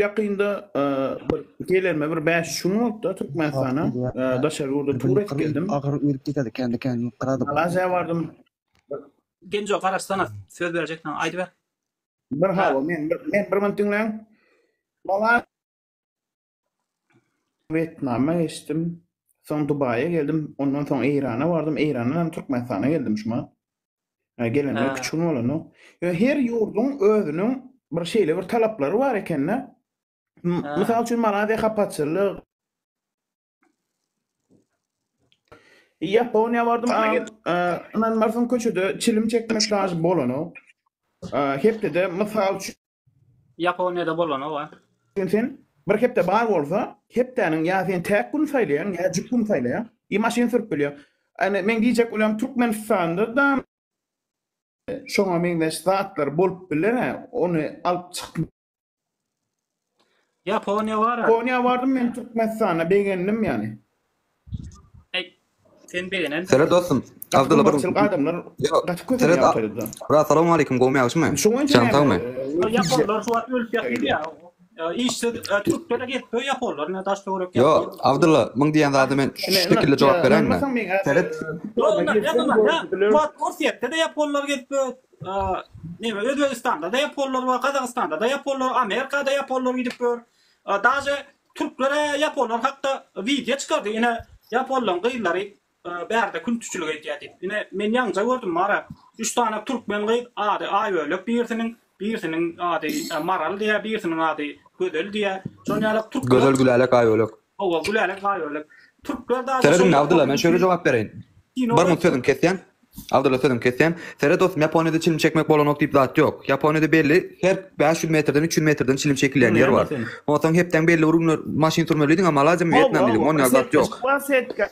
Yakında gelenme bir 5 şunu oldu Türkmenistan'a. Daşar orada tur et geldim. Ahır ürüp gitedi kendi kendini kıradı. Malazya'ya vardım. Genco Karastan'a söz verecektin. Aydı ver. Bir hava men bir mintinlen. Malazya Vietnam'a geçtim. Son Dubai'ye geldim. Ondan sonra İran'a vardım. İran'dan Türkmenistan'a geldim şuma. Gelenme küçük olan o. Her yurdun özünün bir şeyle bir talapları var ekenle. Misal üçün Malazya kapatçılık. Japonya vardım. Anan marfın köçüde çilim çekmek lazım bolan o. Hepte de misal üçün Japonya'da bolan o var. sen bir hepte bar bolsa, heptenin ya sen tek gün saylayan ya cük gün saylayan. İmaşin sürüp biliyor. Yani men diyecek ulan Türkmenistan'da da şoňa meňde saatlar bolup bilen onu alıp çıkıp Japonya var. Japonya vardım men Türkmenistan'a beğendim yani. Sen beğenen. Selam dostum. Abdullah bir adamlar Assalamu alaykum gomy ýaşmy? Şantagmy? Japonlar şu an ölüp ýatyr ýa. İşte Türklere gitip Japonlar ne daş doğru ýatyr. Yo, Abdullah, muň diýen zady men şu şekilde jogap berenmi? Selet. Wat Orsiýetde de Japonlar gitip neme Özbekistanda da Japonlar var, Kazakstanda da Japonlar, Amerikada Japonlar gidip daje Türklere Japonlar hakda video çıkardı. Yine Japonlar gıyları berde gün tüçülük etýärdi. Yine men ýança gördüm mara 3 tane Türkmen gıyt ady aýölük birisinin ady Maral diye, birisinin ady Gödel diye. Şonýalyk Türk Gözel gülälek aýölük. Owa gülälek aýölük. Türkler da Seredin Abdullah, men şöyle jogap bereýin. Bir mut sözüm kesýän. Abdullah sözüm kesýän. Sered dostum Japonya'da çilim çekmek bolanok diýip zat ýok. Japonya'da belli her 500 metreden 300 metreden çilim çekilýän yer bar. Ondan hepden belli urunlar maşyn sürmelidiň ama Malazya Vietnam diýip onu zat ýok.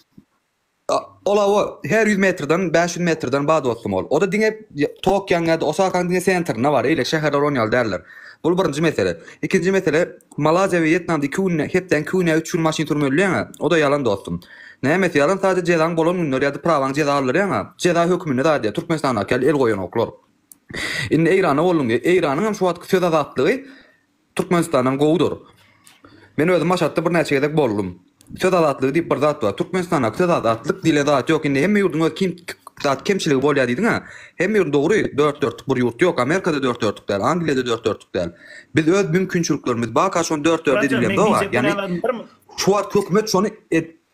Ola o her 100 metreden 500 metreden bad dostum ol. O da diňe Tokyo'da Osaka'nın diňe sentrine var. Eýle şäherler oňal derler. Bu birinji mesele. İkinji mesele Malazya we Vietnamda hepden küne 3 maşyn sürmelidiň. O da yalan dostum. Näme yalan sadece cezan bolan günler ýa-da prawaň ceza alýar ýa-da ceza hökmüne da diýär. Türkmenistana kel el goýan oklar. Indi Eýrana bolum diýär. Eýranyň hem şu wagtky söz azatlygy Türkmenistanyň gowudur. Men özüm Maşatda bir näçe gedek boldum. Söz azatlygy diýip bir zat bar. Türkmenistana söz azatlyk dile zat ýok. Indi hemme ýurdun kim zat kemçiligi bolýar diýdiň ha. Hemme ýurd dogry 4-4 bir ýurt ýok. Amerikada 4-4 däl, Angliýada 4-4 däl. Biz öz mümkinçiliklerimiz baka şon 4-4 diýilýär da bar. Ýani şu wagt hökümet şonu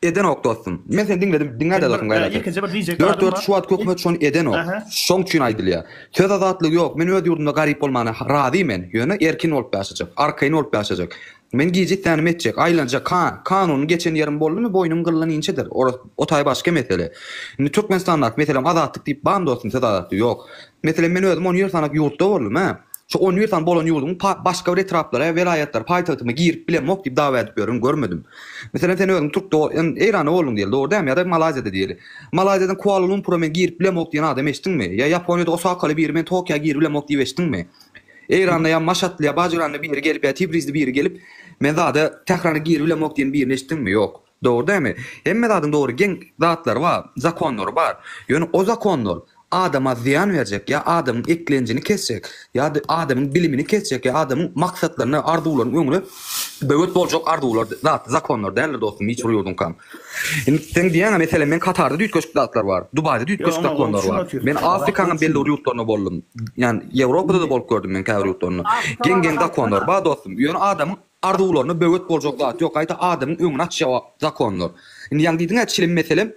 eden ok dostum. Men sen dinle de dostum gaýra. 4-4 şu wagt hökümet şonu eden ok. Şoň üçin aýdylýar. Söz azatlygy ýok. Men öz ýurdumda garyp bolmana razymen. Ýöne erkin bolup ýaşajak, arkaýyn bolup ýaşajak. Men giyecek tänim etjek, aýlanjak kanun geçen ýerim boldumy boynum gyrlan inçedir. O taý başga mesele. Indi Türkmenistanda meselem azatlyk diýip ban dostum söz azatlygy ýok. Meselem men özüm 10 ýyl sanak ýurtda boldum ha. Şu 10 ýyl sanak bolan ýurdum başga bir etraplara, welaýatlar, paýtagtyma girip bilemok diýip dawa edip görmedim. Meselem sen özüm Türkde Eýrana bolum diýil, dogry dämi ýa-da Malazya'da diýil. Malazya'dan Kuala Lumpur'a men girip bilemok diýen adam eşitdiňmi? Ýa Japonya'da Osaka'ly bir men Tokyo'ya girip bilemok diýip eşitdiňmi? Eýranda ýa Maşatly ýa Bajranly biri gelip ýa Tibrizli biri gelip men zada tehrany girip bilemok diýen birini eşitdiňmi? Ýok. Dogry dämi? Hemme zadyň dogry geň zatlar bar, zakonlar bar. Ýöne o zakonlar adama ziyan verecek ya adamın eklencini kesecek ya da adamın bilimini kesecek ya adamın maksatlarını arzularını öňüne böwet boljak arzular zat zakonlar derler dostum hiç ýurdun kam. Sen diýen mesele men Katarda düýtköşük zatlar bar. Dubai'da düýtköşük zakonlar bar. Men Afrikanyň belli ýurtlaryna boldum. Yani Ýewropada da bolup gördüm men käbir ýurtlaryny. Geň zakonlar bar dostum. Ýöne adamın arzularını böwet boljak zat ýok aýta adamın öňüne açýar zakonlar. Indi ýa diýdiň çilim meselem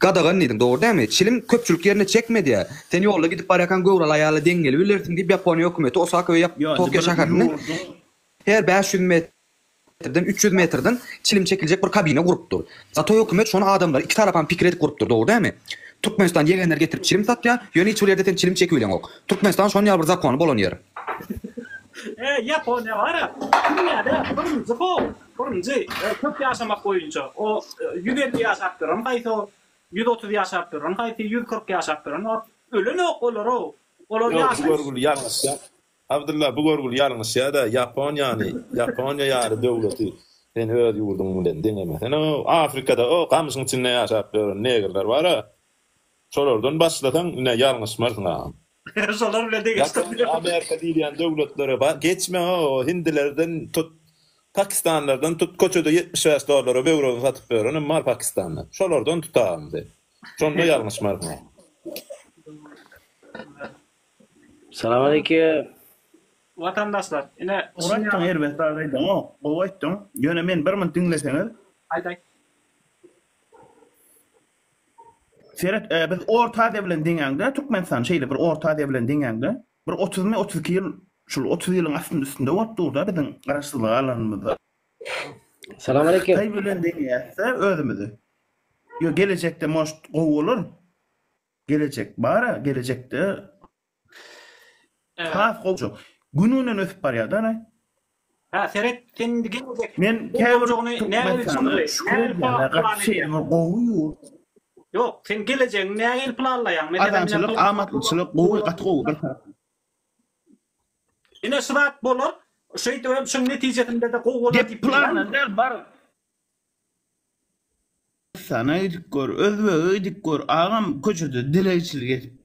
gadagan diýdim dogry dämi? Çilim köpçülük ýerine çekmedi. Sen ýolda gidip barýakan gowral aýaly deňeli bilersiň diýip Ýaponiýa hökümeti Osaka we Tokyo şäherini her 500 metrden 300 metrden çilim çekiljek bir kabine gurupdur. Zato hökümet şonu adamlar iki tarapdan pikir edip gurupdur dogry dämi? Türkmenistan ýegenler getirip çilim satýar, ýöne hiç ýerde sen çilim çekip bilen ok. Türkmenistan şonu ýa bir zakony bolan ýer. Japonya var ya, dünyada birinci köp yaşamak boyunca o 150 yaşap duran, haýsy 130 yaşap duran, haýsy 140 yaşap duran, ölen ok olar o. Olar yaşap. Bu görgül ýalňyş ya. Abdullah bu görgül ýalňyş ya da Japonyany, Japonya ýary döwleti sen öz ýurduň bilen deňeme. Sen o Afrikada o gamysyň içinde yaşap duran negerler bar ha. Şolardan başlasaň ine ýalňyş marsyň. Şolar bilen de geçti. Amerika diýen döwletlere geçme o hindilerden tut Pakistanlardan tut koçoda $75 böwregi satyp berýän mal Pakistandan. Şolardan tutam de. Şonda ýalňyş mark. Salam aleykum. Vatandaşlar, yine Uğraştın erbet dağdaydı o. Qovaýtdyň. Ýöne men bir min dinleseňiz. Ayday. Seret biz orta devlen diňäňde Türkmenistan şeýle bir orta devlen diňäňde bir 30 ýyl şul 30 ýylyň üstünde otdurda biziň garaşsyzlyk alanymyzda. Salam aleykum. Taý bilen diňýärse özümizi. Yo gelecekde moş gowulur. Gelecek bara gelecekde has gowjak. Gününden ötüp barýar-da ne? Ha, Seret sen gelecek. Men Gowjagny näme şeýle gowuyor. Yok, sen geleceğin näme planlaýan? Adamçylyk, amatlyçylyk, gowy gatgowy bir tarap. Yine sırat bolar. Şeýdem şoň netijesinde de gowular Gep planlar bar. Sana öýdik gör, özbe öýdik gör, agam köçürde dileýçilik etip.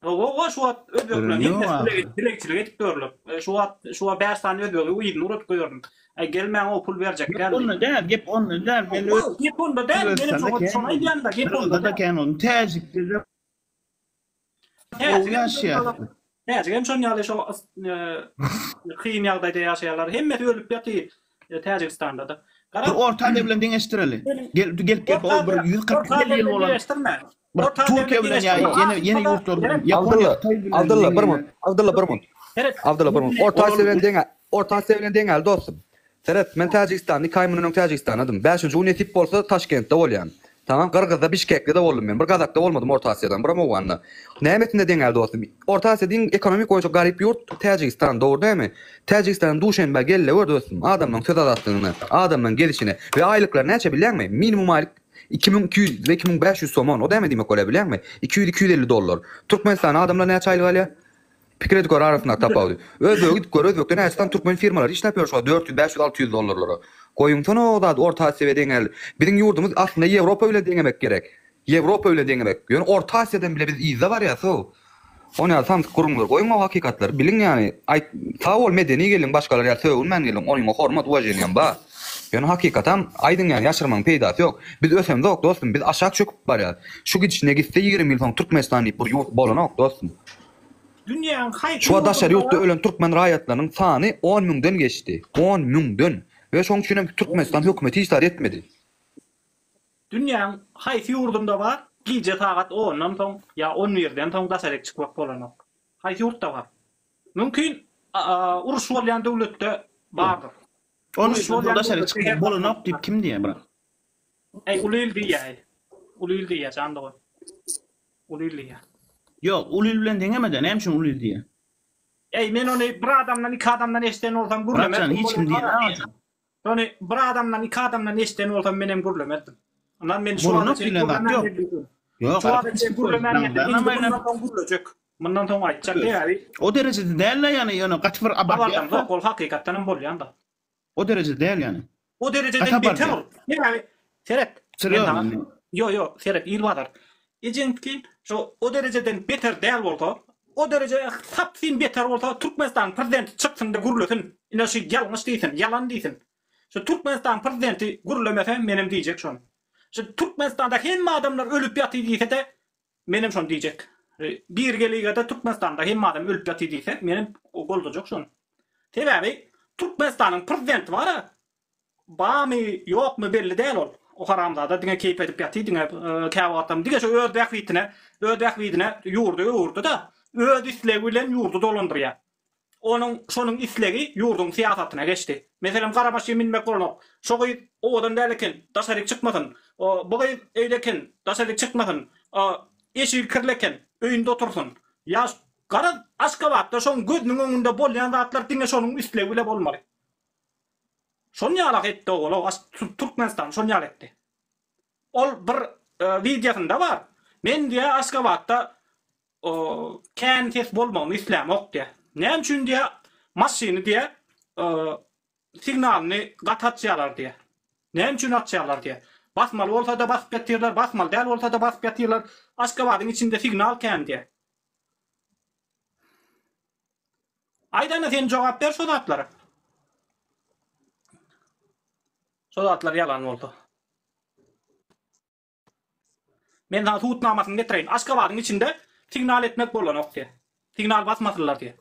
O şu at ödüyorlar. Dilekçilik etip görülür. Şu 5 tane ödüyorlar. Uydun uğrat koyuyorum. Gelmeyen o pul verecek. Onu der, gep onu der. Gep onu der. Benim şuna yanında. Gep onu da ken onu tezlik dedi. O yaşayatdı. Hem şun ýaly şu kıyın ýagdaýda ýaşaýarlar. Hemme ölüp ýaty Täjikistanda da. Orta devlet deňeşdireli. Gel o bir 140 ýyl bolan. Türkiýe bilen yeni ýurtlar. Abdullah bir mun. Orta sevilen deňel dostum. Seret men Täjikistan, Kaymanyň Täjikistan adym. 5-nji unetip bolsa Taşkentde bolýan. Tamam, Qırgızda Bişkekde boldum men. Bir Gazakda bolmadym Orta Asiýadan. Biram owanda. Nämetinde deňel dostum. Orta Asiýadyň ekonomik goýjak garyp ýurt Täjikistan, dogry näme? Täjikistan duşenbe gelle wör dostum. Adamyň söz azatlygyny, adamyň gelişini we aýlyklar näçe bilýärmi? Minimum aýlyk 2200 ve 2500 somon. O da mı demek öyle bilen mi? $200-250. Türkmenistan adamlar näçe aýlyk alýar? Pikir edip gör arasynda tapawdy. Özbek gidip gör, özbekden näçe Türkmen firmalar iş näpýär şu $400-500-600. Goýuňdan o da orta Asiýa deňel. Biziň ýurdumyz aslında Ýewropa ile deňemek gerek. Ýewropa ile deňemek. Ýöne Orta Asiýadan bile biz iýze bar ýa so. Onu alsam kurumlar goýun o hakykatlar. Bilin ýani sağ ol medeni gelin başgalar ýa söwülmän gelin. Onuň hormat wajenýan ba. Ýöne hakykatan aýdyň ýani ýaşyrmaň peýdasy ýok. Biz ösem dok dostum, biz aşak çöküp barýar. Şu gidişine gitse 20 ýyl soň Türkmenistany bir ýurt bolanok dostum. Dünýäň haýy. Şu daşary ýurtda ölen türkmen raýatlarynyň sany 10 000'den geçdi. 10 000'den. Ve şoň üçin Türkmenistan hökümeti işler etmedi. Dünýäň haýy ýurdunda bar. Gije tagat 10'dan soň ýa 11'den soň daşarek çykmak bolanok. Haýy ýurtda bar. Mümkin uruş bolýan döwletde bardyr. Onu daşarek çykmak bolanok diýip kim diýär bira? Ulil diýär. Ulil diýär jandy. Ulil diýär. Yok, ulil bilen deňemeden hem şun ulil diýär. Men onu bir adamdan iki adamdan eşden olsam gurlemem. Bıraksan hiç kim diýär. Yani bir adamdan iki adamdan eşden olsam menem gurlemedim. Ondan men şu Bolanok an bilen bak yok. Yok, şu an gurlemem. Bundan soň aýtjak diýär. O derecede däl ýani ýöne gaç bir abartýar. Yok, ol hakykatdan bolýan da. O derecede däl ýani. O derecede beter. Yani Seret. Yo, Seret ýylbadyr. Ejenki şu o dereceden beter däl bolsa, o derece sapsyn beter bolsa Türkmenistan prezidenti çyksyň da gurulsyn. Ine şu ýalňyş diýsin, ýalan diýsin. Şu Türkmenistan prezidenti gurulmasa menem diýjek şonu. Şu Türkmenistanda hemme adamlar ölüp ýaty diýse de menem şonu diýjek. Bir geligede Türkmenistanda hemme adam ölüp ýaty diýse menem goldurjak şonu. Sebäbi Türkmenistanyň prezidenti bar. Bamy ýokmy belli däl ol. O haramzada diňe keyp edip ýaty diňe käwatam diňe şu ördek widine ýurdu da öz islegi bilen ýurdu dolandyrýar. Şonuň islegi ýurdun siýasatyna geçdi. Meselem Garabaşy minmek bolanok. Şogy o adam däleken daşaryk çykmasyn. Bu gaý eýleken daşaryk çykmasyn. Eşik kirleken öýünde otursun. Ýa gara Aşgabatda şoň gözüniň öňünde bolýan zatlar diňe şonuň islegi bile bolmaly. Şonu ýalak etdi oğul, Türkmenistan şonu ýalak etdi. Ol bir videosunda bar. Men diýe Aşgabatda kän ses bolmagy islam ok diýe. Näme üçin diýe maşyny diýe signalny gatatýarlar diýe. Näme üçin atýarlar diýe. Basmaly bolsa da basyp ýetýärler, basmaly däl bolsa da basyp ýetýärler. Aşgabatyň içinde signal kän diýe. Aýdana sen jogap ber şu zatlara. Şolatlar yalan oldu. Men daha tutnamasını getireyin. Aşgabat'ın içinde signal etmek bolanok diye. Signal basmasınlar diye.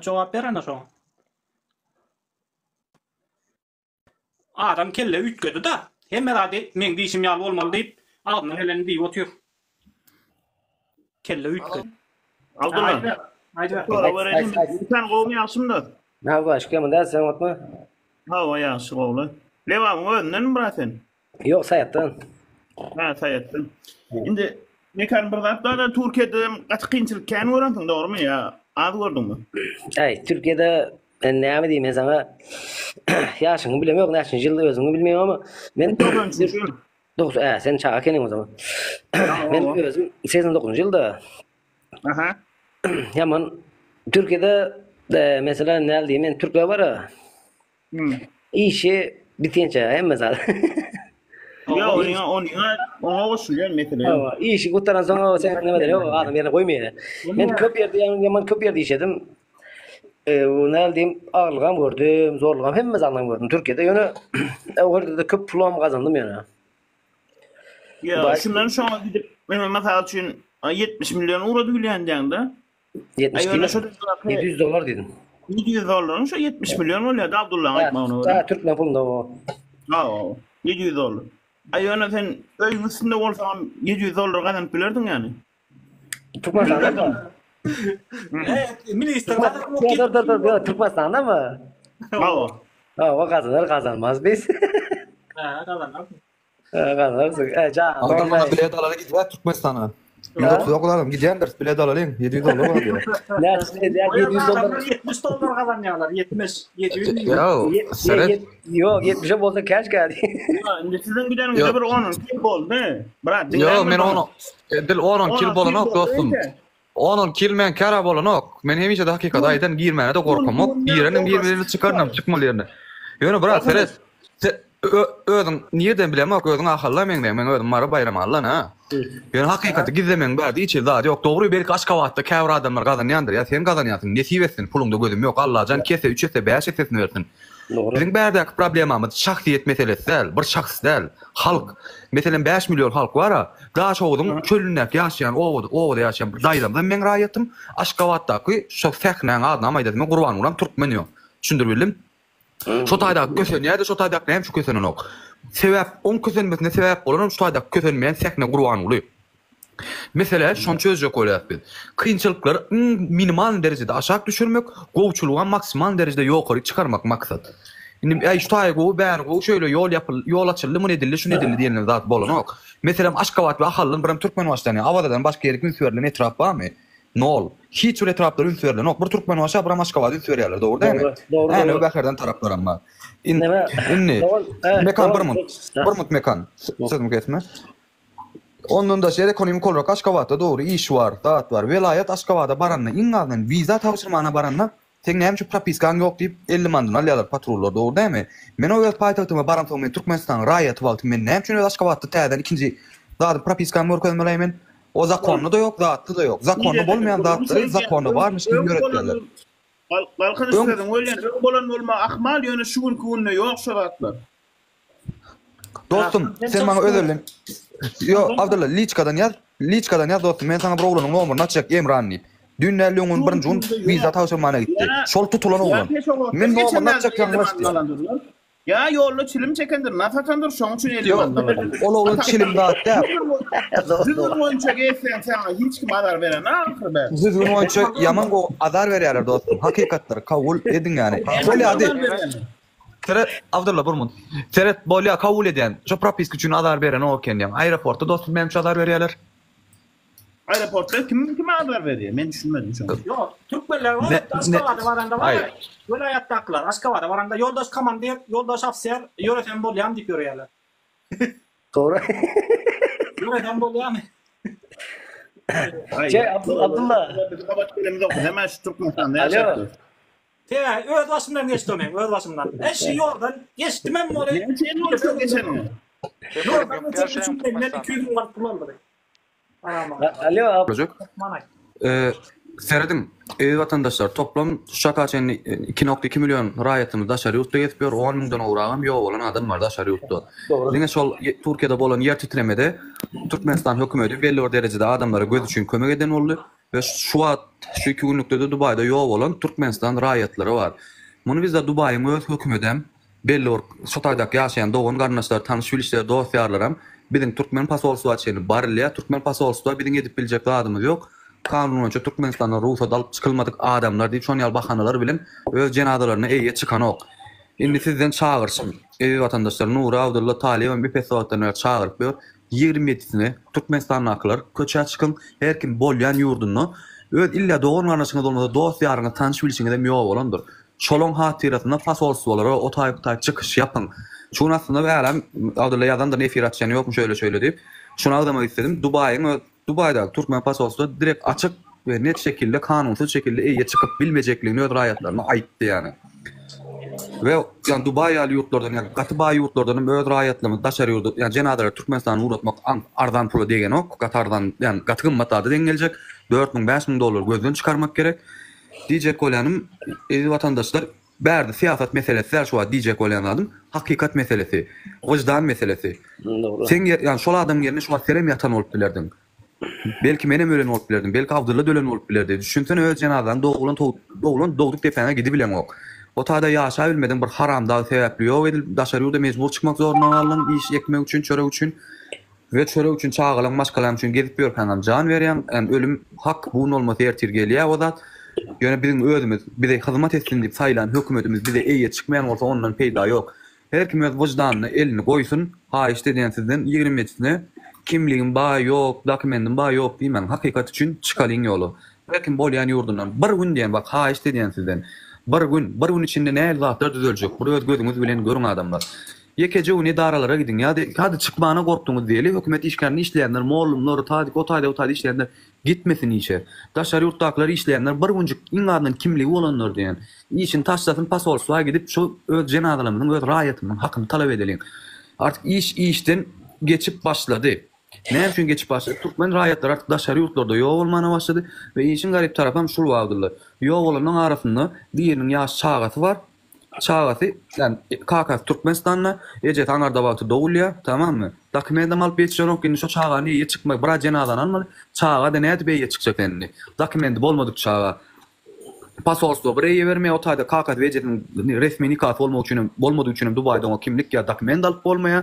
Cevap veren şu an. Adam kelle ütködü da. Hem herhalde men dişim yal olmalı deyip ağzına heleni deyip oturuyor. Kelle ütködü. Abdullah. Haydi. Sonra verelim. Bir tane kovmu yaşım da. Ne yapı aşkım da sen atma. Hava yaşı kovlu. Levan önden mi bırakın? Yok sayattan. Ha sayettin. Şimdi ne kan bir da Türkiye'de kaç kıyınçılık kan öğrendin doğru mu ya? Az gördün mü? Ay Türkiye'de ben ne diyeyim ben sana yaşını bilmiyorum yok yaşını yılda özümü bilmiyorum ama ben 9 sen çağırkenin o zaman. Ben özüm 89 yılda. Aha. Yaman Türkiye'de mesela ne diyeyim ben Türkler var ya. İşi bitince hem mesela. Ya ona olsun ya mesela. Ama işi kurtaran sonra sen ne der o adam yerine koymuyor. Ben köp yerde yaman köp yerde işedim. Ne diyeyim ağırlığım gördüm, zorluğum hem mezarlığım gördüm Türkiye'de. Yani orada da köp pulam kazandım yani. Ya şundan şu an gidip benim mesela için 70 milyon euro düğülen da. 70 Ay, öyle kilo. $700 dedim. 700 dolar şu 70 milyon oluyor da Abdullah aytma onu. Ha Türk pulunda o. Ha 700 dolar. Ay öyle sen öyün üstünde olsam 700 dolar kazanıp bilerdin yani. Türkmenistan'da mı? Evet, minister Dur. Türkmenistan'da mı? Ha. Ha o kazanır kazanmaz biz. Ha, kazanlar. Kazanırsın. Adamlar bilet alarak gidiyor Türkmenistan'a. 130 okularım gidiyendir bilet alalım 700 dolar var diyor. Ne $700. 70 dolar kazanıyorlar. 700. Ya Seret Yok 70'e bolsa cash geldi. Şimdi sizin gideninizde bir 10 kim oldu ne? Bırak. yo men onu dil 10 kil bolanok dostum. 10 kil men kara bolanok. Men hemişe de hakikat aydan girmene de korkum yok. Birini çıkarnam çıkmalı yerine. Yönü bırak Seret. Özün niyeden bilemem özün ahalla men özün mara bayram Allah ha. Yani hakikati gizlemen bardı içi daha yok. Doğru belki Aşgabat'ta käwr adamlar kazanyandır ya sen kazanyansın. Nesibesin pulunda gözüm yok. Allah can kese 3 ese 5 esesini versin. Bizim berdeki problemamız şahsiyet meselesi değil, bir şahs değil, halk. Mesela 5 milyon halk var ha, daha çoğudun çölünde yaşayan, ovada yaşayan bir dayılamdan men rayetim, Aşgabat'taki şu seknen adına amaydadım, kurban ulan Türkmen yok. Şundur bildim. Şu taydak köseniyede, şu taydak neyim şu kösenin ok. Sebep, on kösenmesine sebep olan şu taydak kösenmeyen sekne kurban oluyor. Mesela şonu çözecek olayat biz. Kıyınçılıkları minimal derecede aşağı düşürmek, kovçuluğa maksimal derecede yukarı çıkarmak maksat. Şimdi şu taygu, bergu şöyle yol açıldı mı edildi, şunu edildi diyelim zat bolan ok. Mesela Aşgabat ve Ahallın birim Türkmen başlanıyor. Avadadan başka yerik ünsürlerin etrafı var mı? Nol. Hiç öyle etrafları ünsürlerin ok. Bir Türkmen başa birim Aşgabat ünsürlerler. Doğru değil mi? Doğru. Yani Öbeklerden taraflar ama. İnni. Mekan bir mekan. Sözüm kesme. Onun da şehir ekonomik olarak Aşgabat'ta doğru iş var, dağıt var. Velayet Aşgabat'a baranla, inğazdan viza tavsırmağına baranla sen neyim şu propiskan yok deyip 50 mandın alıyorlar patrollar doğru değil mi? Men o yıl paytahtıma baran toğmen Türkmenistan rayeti valtı men neyim çünkü Aşgabat'ta təyden ikinci dağıt propiskan mörk ödmeleymen o zakonlu da yok, dağıtlı da yok. Zakonlu olmayan dağıtları zakonlu varmış gibi göretlerler. Balkan istedim öyle olan olma akmal yönü şuun kuğunne yok şaratlar. Dostum sen bana özürlün. Yo Abdullah Liçkadan yaz dostum men sana bir oğlanın nomurunu açacak Emranni. Dünnerliğinin birinci gün viza tavsırmağına gitti. Şol tutulan oğlan. Men nomurunu açacak yanlaştı. Ya yollu çilim çekendir, nafatandır, şoň üçin eldim. Ol oğlan çilim dağıttı. Düzgün oyunca gelsen sana hiç kim adar veren, ahir be. Düzgün oyunca yaman go adar verýärler dostum. Hakikatlar kabul edin yani. Böyle hadi. Seret Abdullah Burmun. Seret bolya kabul eden. Şu propisk üçün adar veren o kendim. Aeroportda dostum benim adar verýärler. Aeroportta kime adar veriyor? Men düşünmedim şu an. Yok, Türkmenler var. Aşgabat'ta varanda var. Vilayetdakiler Aşgabat'ta varanda yoldaş komandir, yoldaş ofisiyer, yönetim bolýan diýip ýörýärler. Doğru. Yönetim bolýan. Abdullah. Kabat kelimiz okudu. Hemen şu Türkmenistan'da Alo. yaşattı. Öz başımdan geçti men, öz başımdan. Eşi yoldan geçtim men oraya. Ne senin olsun geçeni? Yoldan geçtim men 200 watt kullandı. Alo. Çocuk. Serdim. Vatandaşlar toplam şakaçen 2.2 milyon raýatymyz daşary ýurtda geçiyor. 10 miňden owragam ýok bolan adam var daşary ýurtda. Diňe şol Türkiýede bolan ýer titremede Türkmenistan hökümeti belli bir derejede adamlara göz üçin kömek eden boldy we şu şu 2 günlükde de Dubayda ýok bolan Türkmenistan raýatlary var. Muny bizde Dubaýyň öz hökümetem belli bir şotaýdak ýaşaýan dogan garnaşlar, tanyş bilişler, dosýarlaram biziň Türkmen pasolşuwa çeni barylýa. Türkmen pasolşuwa biziň edip biljek adamymyz ýok. Kanun boýunça Türkmenistandan ruhsat alyp çykylmadyk adamlar diýip şonu ýal bahanalar bilen öz jenazalaryna eýe çykan ok. Indi sizden çağırşym. Vatandaşlar Nuri Abdulla Taliýew bir pesawatdan çağıryp ber 27-sini Türkmenistan aklar köçe çykyn her kim bolýan ýurduny öz illa doğan garnaşyňyz bolmasa dosýaryňyz tanyş bilişiňiz de ýok bolandyr. Şolon hatyratyna pasolşuwalara o taýyp çykyş ýapyň. Şunu aslında bälam Abdulla ýazandyr efir atýany ýokmuş şöyle diýip. Şunu agdamak istedim. Dubay'da Türkmen pasolşusu direkt açık ve net şekilde kanunsuz şekilde eýe çykyp bilmejekligini öz raýatlaryna aýtdy yani. Ve yani Dubai ýaly ýurtlardan yani Gatyba ýurtlardan öz raýatlaryny daşary ýurdu yani jenazalary Türkmenistana uğratmak ardan pula degen ok. Katardan yani gaty gymmatada den geljek 4.000-5.000 dolar gözden çıkarmak gerek. Diýjek bolýanym vatandaşlar bärde siýasat meselesi şu diýjek bolýanlarym hakykat meselesi, wajdan meselesi. Sen yani şol adam ýerine şu serem ýatan bolup bilerdiň. Belki menem ölen bolup bilerdim, belki Abdulla ölen bolup bilerdi. Düşünsene öz jenazan doğulan doğduk depene gidip bilen ok. O taýda ýaşa bilmeden bir haramda sebäpli ýok edilip daşary ýurda mejbur çykmak zorunda bolan iş ekmek üçin, çörek üçin we çörek üçin çağalan maşgalam üçin gezip ýörkän jan berýän, yani ölüm hak bunun olmasy ýertir gelýär o zat. Ýöne biziň özümiz bize hyzmat etsin diýip saýlan hökümetimiz bize eýe çykmaýan bolsa ondan peýda ýok. Her kim öz wajdanny elini goýsun, ha işte diýen sizden 20-sini kimligin baý ýok, dokumentin baý ýok diýmän hakykat üçin çykalyň ýolu. Belki bolýan ýurdundan bir gün diýen bak ha işte diýen sizden bir gün içinde näme zatlar düzeljek. Bu öz gözüňiz bilen görüň adamlar. Ýekece uni daralara gidin ýa-da hadi çykmana gorkdyňyz diýeli hökümet işgärni işleýänler, mollumlar, o taýda işleýänler gitmesin işe. Daşary ýurtdakylar işleýänler bir günjik iňadyň kimligi bolanlar diýen. Işin taşlasyn pasolşuwa gidip şu öz jenazalarynyň, öz raýatymyň hakyny talap edeliň. Artık işden geçip başladı. Ne üçin geçip başladı? Türkmen raýatlary artık daşary ýurtlarda ýok bolmana başlady we işin garip tarapam şul wagtlar. Ýok bolanyň arasynda biriniň ýaş çağaty var. Çağaty yani Kafkas Türkmenistanna eje taňarda wagty dowulýa, tamammy? Dokumentim alyp ýetişýär ki şu çağany ýe çykmak, bir jenazan almaly. Çağa da näde beýe çykjak endi. Dokumenti bolmadyk çağa. Pasolşuwa bir ýe berme o taýda Kafkas wejetiň resmi nikah bolmadyk üçin Dubaýda o kimlik ýa dokument alyp bolmaýa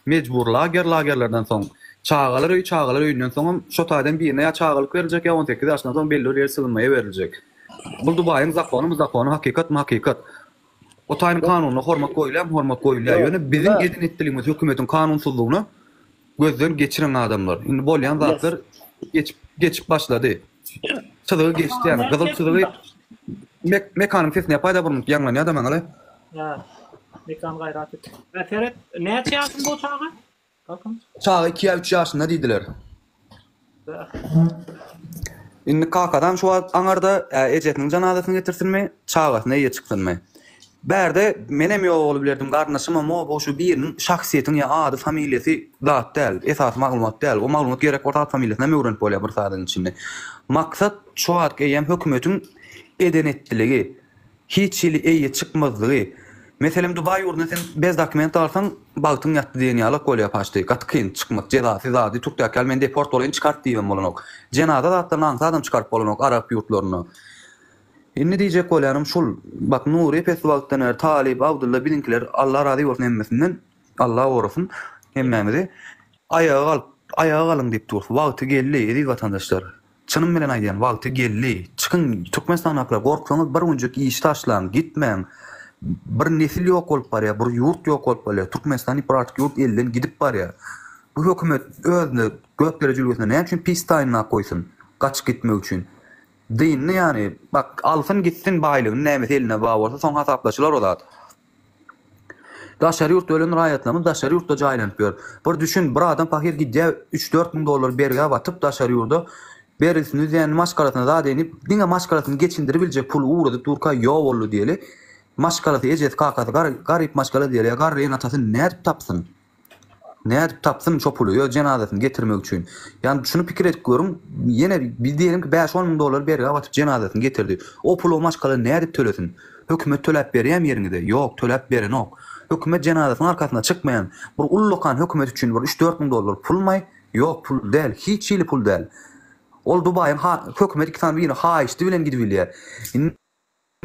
mejbur lagerlerden soň çağalar öýünden soň şu taýdan birine ýa çağalyk berijek ýa 18 ýaşyndan soň belli bir ýer sığınmaýa beriljek. Bu Dubaýyň zakony hakykat. O taýyň kanunyna hormat goýulýar. Ýöne biziň edinetligimiz hökümetiň kanunsuzlygyny gözden geçiren adamlar. Indi bolýan zatlar geçip başlady. Çyzygy geçdi ýani. Gyzyl çyzygy mekanyň sesine paýda bolmaly ýaňlany adam aňaly. Ya, mekan gayrat et. Ferhat, näçe ýaşyň bu çağa? Bakın. Çağa 2-3 ýaşynda diýdiler. Indi kakadan şu aňarda ejetiniň janazasyny getirsinmi, çağasyna eýe çykdynmy? Bärde menem ýok bolup bilerdim garnaşyma mo şu biriniň şahsiýetiniň ýa ady familiýasy zat däl, esas maglumat däl. O maglumat gerek bolsa familiýasyna öwrenip bolýar bir saatyn içinde. Maksat şu arkaýam hökümetin edenetligi, hiç ili eýe çykmazlygy. Meselem Dubaý ýurduna sen bez dokument alsaň, bagtyň ýatdy diýen ýaly bolýar paşdy. Gatykyn çykmak jezasy zady Türkiýe men deport bolan çykart diýen bolanok. Jenaza zatlaryny adam çykaryp bolanok Arap ýurtlaryna. Indi diýjek bolýanym şul, bak Nuri Peswagtdan Talib Abdulla bilinkiler Allah razy bolsun hemmesinden, Allah orasyn hemmemizi ayağa alyň diýip dur. Wagty geldi vatandaşlar. Çynym bilen aýdýan wagty geldi. Çykyn Türkmenistan hakda gorksaňyz bir günjik iş taşlan, gitmeň. Bir nesil ýok bolup barýar, bir ýurt ýok bolup barýar. Türkmenistan ýurt ýurt elden gidip barýar. Bu hökümet özüne göklere jülgesine näme üçin pis taýyna goýsun? Gaçyp gitmek üçin. Dinni yani bak alsın gitsin baýlygyny näme eline baý bolsa soň hasaplaşylar o zat. Daşary ýurt ölen raýatlaryny daşary ýurtda jaýlanyp ber. Bir düşün bir adam pakir gidýär 3-4 miň dolar berýär watyp daşary ýurda berilsin ýa-ni maşgalatyna da denip diňe maşgalatyny geçindirip biljek pul uğradyp durka ýok boldy diýeli. Maşgalaty ejet kakady garyp maşgala diýeli. Garry atasyny näde tapsyn? Nädip tapsyn şo puly ýa jenazasyny getirmek üçin. Ýani şunu pikir edip görüm, ýene bir diýelim ki 5-10 000 dolar berip atyp jenazasyny getirdi. O pul o maşgala nädip tölesin? Hökümet töläp berýär ýerinde? Ýok, töläp berenok. Hökümet jenazasynyň arkasyna çykmaýan bir ullukan hökümet üçin bir 3-4 000 dolar pulmay? Ýok, pul däl, hiç ýyly pul däl. Ol Dubaýyň hökümet 2 tane birini haýyşdy bilen gidip bilýär.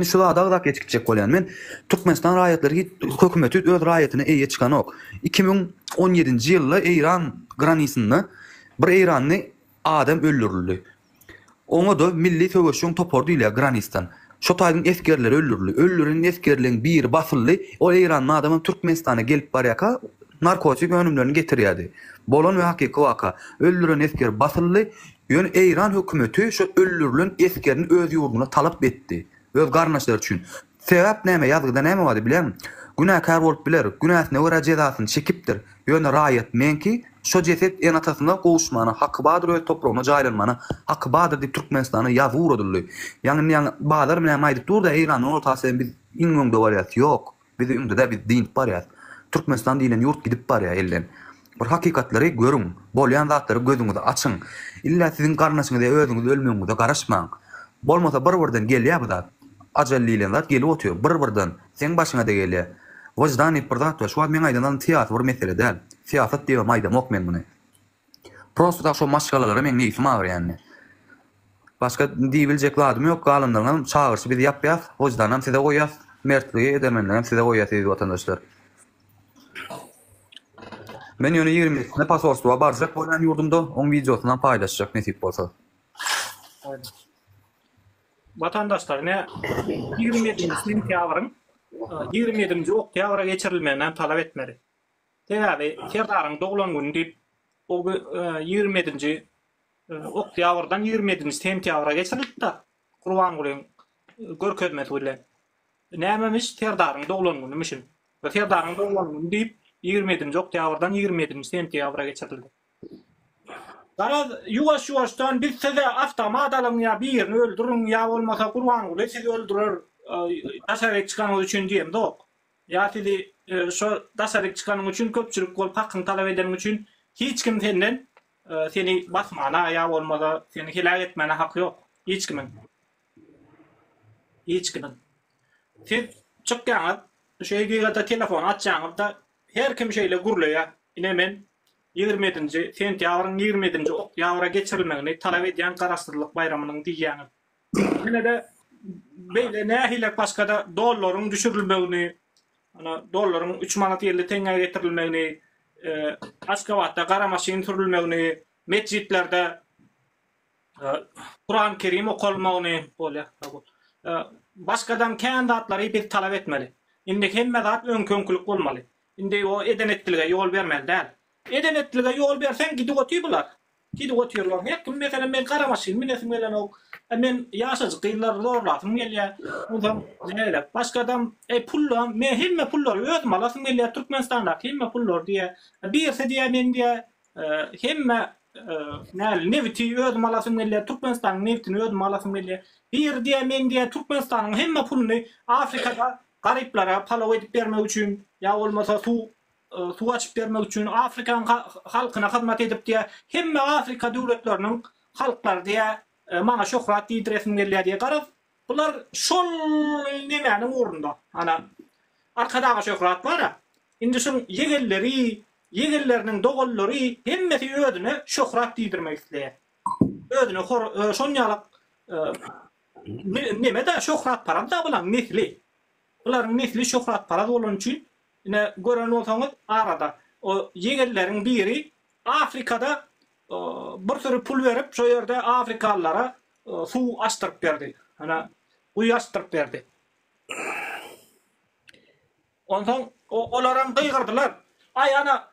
Şular dağdak geçikçek bolýan. Men Türkmenistan raýatlary hökümeti öz raýatyny eýe çykan ok. 2017-nji ýylda İran granisyny bir İranly adam öldürildi. Oňa da milli töweşiň topordy ile Granistan. Şo taýdyň eskerleri öldürildi. Öldürilen eskerlerin biri basyldy. O İranly adamın Türkmenistana gelip barýaka narkotik önümlerini getirýärdi. Bolan we hakyky waka. Öldürilen esker basyldy. Ýöne İran hökümeti şo öldürilen eskerini öz ýurduna talap etdi. Öz garnaşlar üçin. Sebäp näme ýazgyda näme bady bilen? Günahkar bolup biler. Günahsyna görä jezasyny çekipdir. Ýöne raýat menki şo jeset en atasyna gowuşmana hakkı badyr öz toprağına jaýlanmana hakkı badyr diýip Türkmenistana ýazy uradyldy. Ýani badyr bilen aýdyp durda İranyň ortasynda biz iňňe barýat ýok. Biz ümde biz din barýat. Türkmenistan diýilen ýurt gidip barýar elden. Bir hakykatları görüň. Bolýan zatlary gözüňizde açyň. İlla siziň garnaşyňyzda özüňiz ölmegiňizde garaşmaň. Bolmasa bir-birden gelýär bu da. Ajallylan zat gelip otuyor. Bir-birden sen başyna da gelýär. Wajdan ipirdat şu men aýdan teatr bir mesele däl. Siýasat diýip aýdam ok men muny. Prosta şo maşgalalary men näçe maýar ýani. Başga diýiljek ladym ýok, galynlaryň çağırşy biz ýapýas, wajdanam size goýýas, mertligi edemenlerim size goýýas diýip watandaşlar. Men ýöne 20 pasportwa barjak bolan ýurdumda oň videosundan paýlaşjak nesip bolsa. Vatandaşlar ne 27. sentýabryň 27-nji oktýabra geçirilmegini talap etmeli. Täze Serdaryň doglan güni diýip o 27-nji oktýabrdan 27-nji sentýabra geçirildi da Gurbangulyň görkezmesi bilen. Nämemiş Serdaryň doglan günimişin. Ve Serdaryň doglan güni diýip 27-nji oktýabrdan 27-nji sentýabra geçirildi. Garaz ýuwaş-ýuwaşdan biz size avtomat alyň ýa birini öldürün ýa bolmasa Gurbanguly sizi öldürer daşaryk çykanyň üçin diýem dok. Ýa sizi şo daşaryk çykanyň üçin köpçülik bolup hakyny talap edeniň üçin hiç kim senden seni basmana ýa bolmasa seni helak etmene haky ýok. Hiç kimin. Hiç kimin. Siz çykýaňyz şeýle telefon açjaňyzda her kim şeýle gurlaýar. Ine men 27-nji sentýabryň 27-nji oktýabra geçirilmegini talap edýän garaşdyrlyk bayramynyň diýýäni. Mene de beýle nähile başgada dollaryň düşürilmegini, ana dollaryň 3 manat 50 teňe getirilmegini, Aşgabatda gara maşyn sürilmegini, mescitlerde Kur'an-ı Kerim okulmagyny bolýar. Başgadan kandidatlary bir talap etmeli. Indi hemme zat öňköňkülük bolmaly. Indi o edenetlige ýol bermeli däl. Edenetlige ýol bersen gidip otyýarlar. Gidip otyýarlar. Her kim mesela men garamaşyn minesim bilen ok. Men ýaşazy gynlar zorlatym gelýär. Ondan näle? Başgadan pullar, men hemme pullar özüm alasym gelýär Türkmenistanda hemme pullar diýe. Birse diýe men diýe hemme näle neviti özüm alasym gelýär Türkmenistanyň nevitini özüm alasym gelýär. Bir diýe men diýe Türkmenistanyň hemme puluny Afrikada gariplara palaw edip bermek üçin ýa bolmasa su açıp bermek üçin Afrikan halkyna hyzmat edip diye hemme Afrika döwletleriniň halklar diye maňa şöhrat diýdiresim gelýär diye garap. Bular şol nemäniň orunda. Ana arkadaga şöhrat bar. Indi şu yegelleriniň dogallary hemmesi özüne şöhrat diýdirmek isleýär. Özüne şonýalyk nemede şöhrat parada bilen nesli. Buların nesli şöhrat parada bolan üçin ine gören bolsaňyz arada o yegerleriň biri Afrikada bir sürü pul berip şo ýerde Afrikalılara su açtyryp berdi. Ana bu açtyryp berdi. Ondan olaram gıygırdılar. Ay ana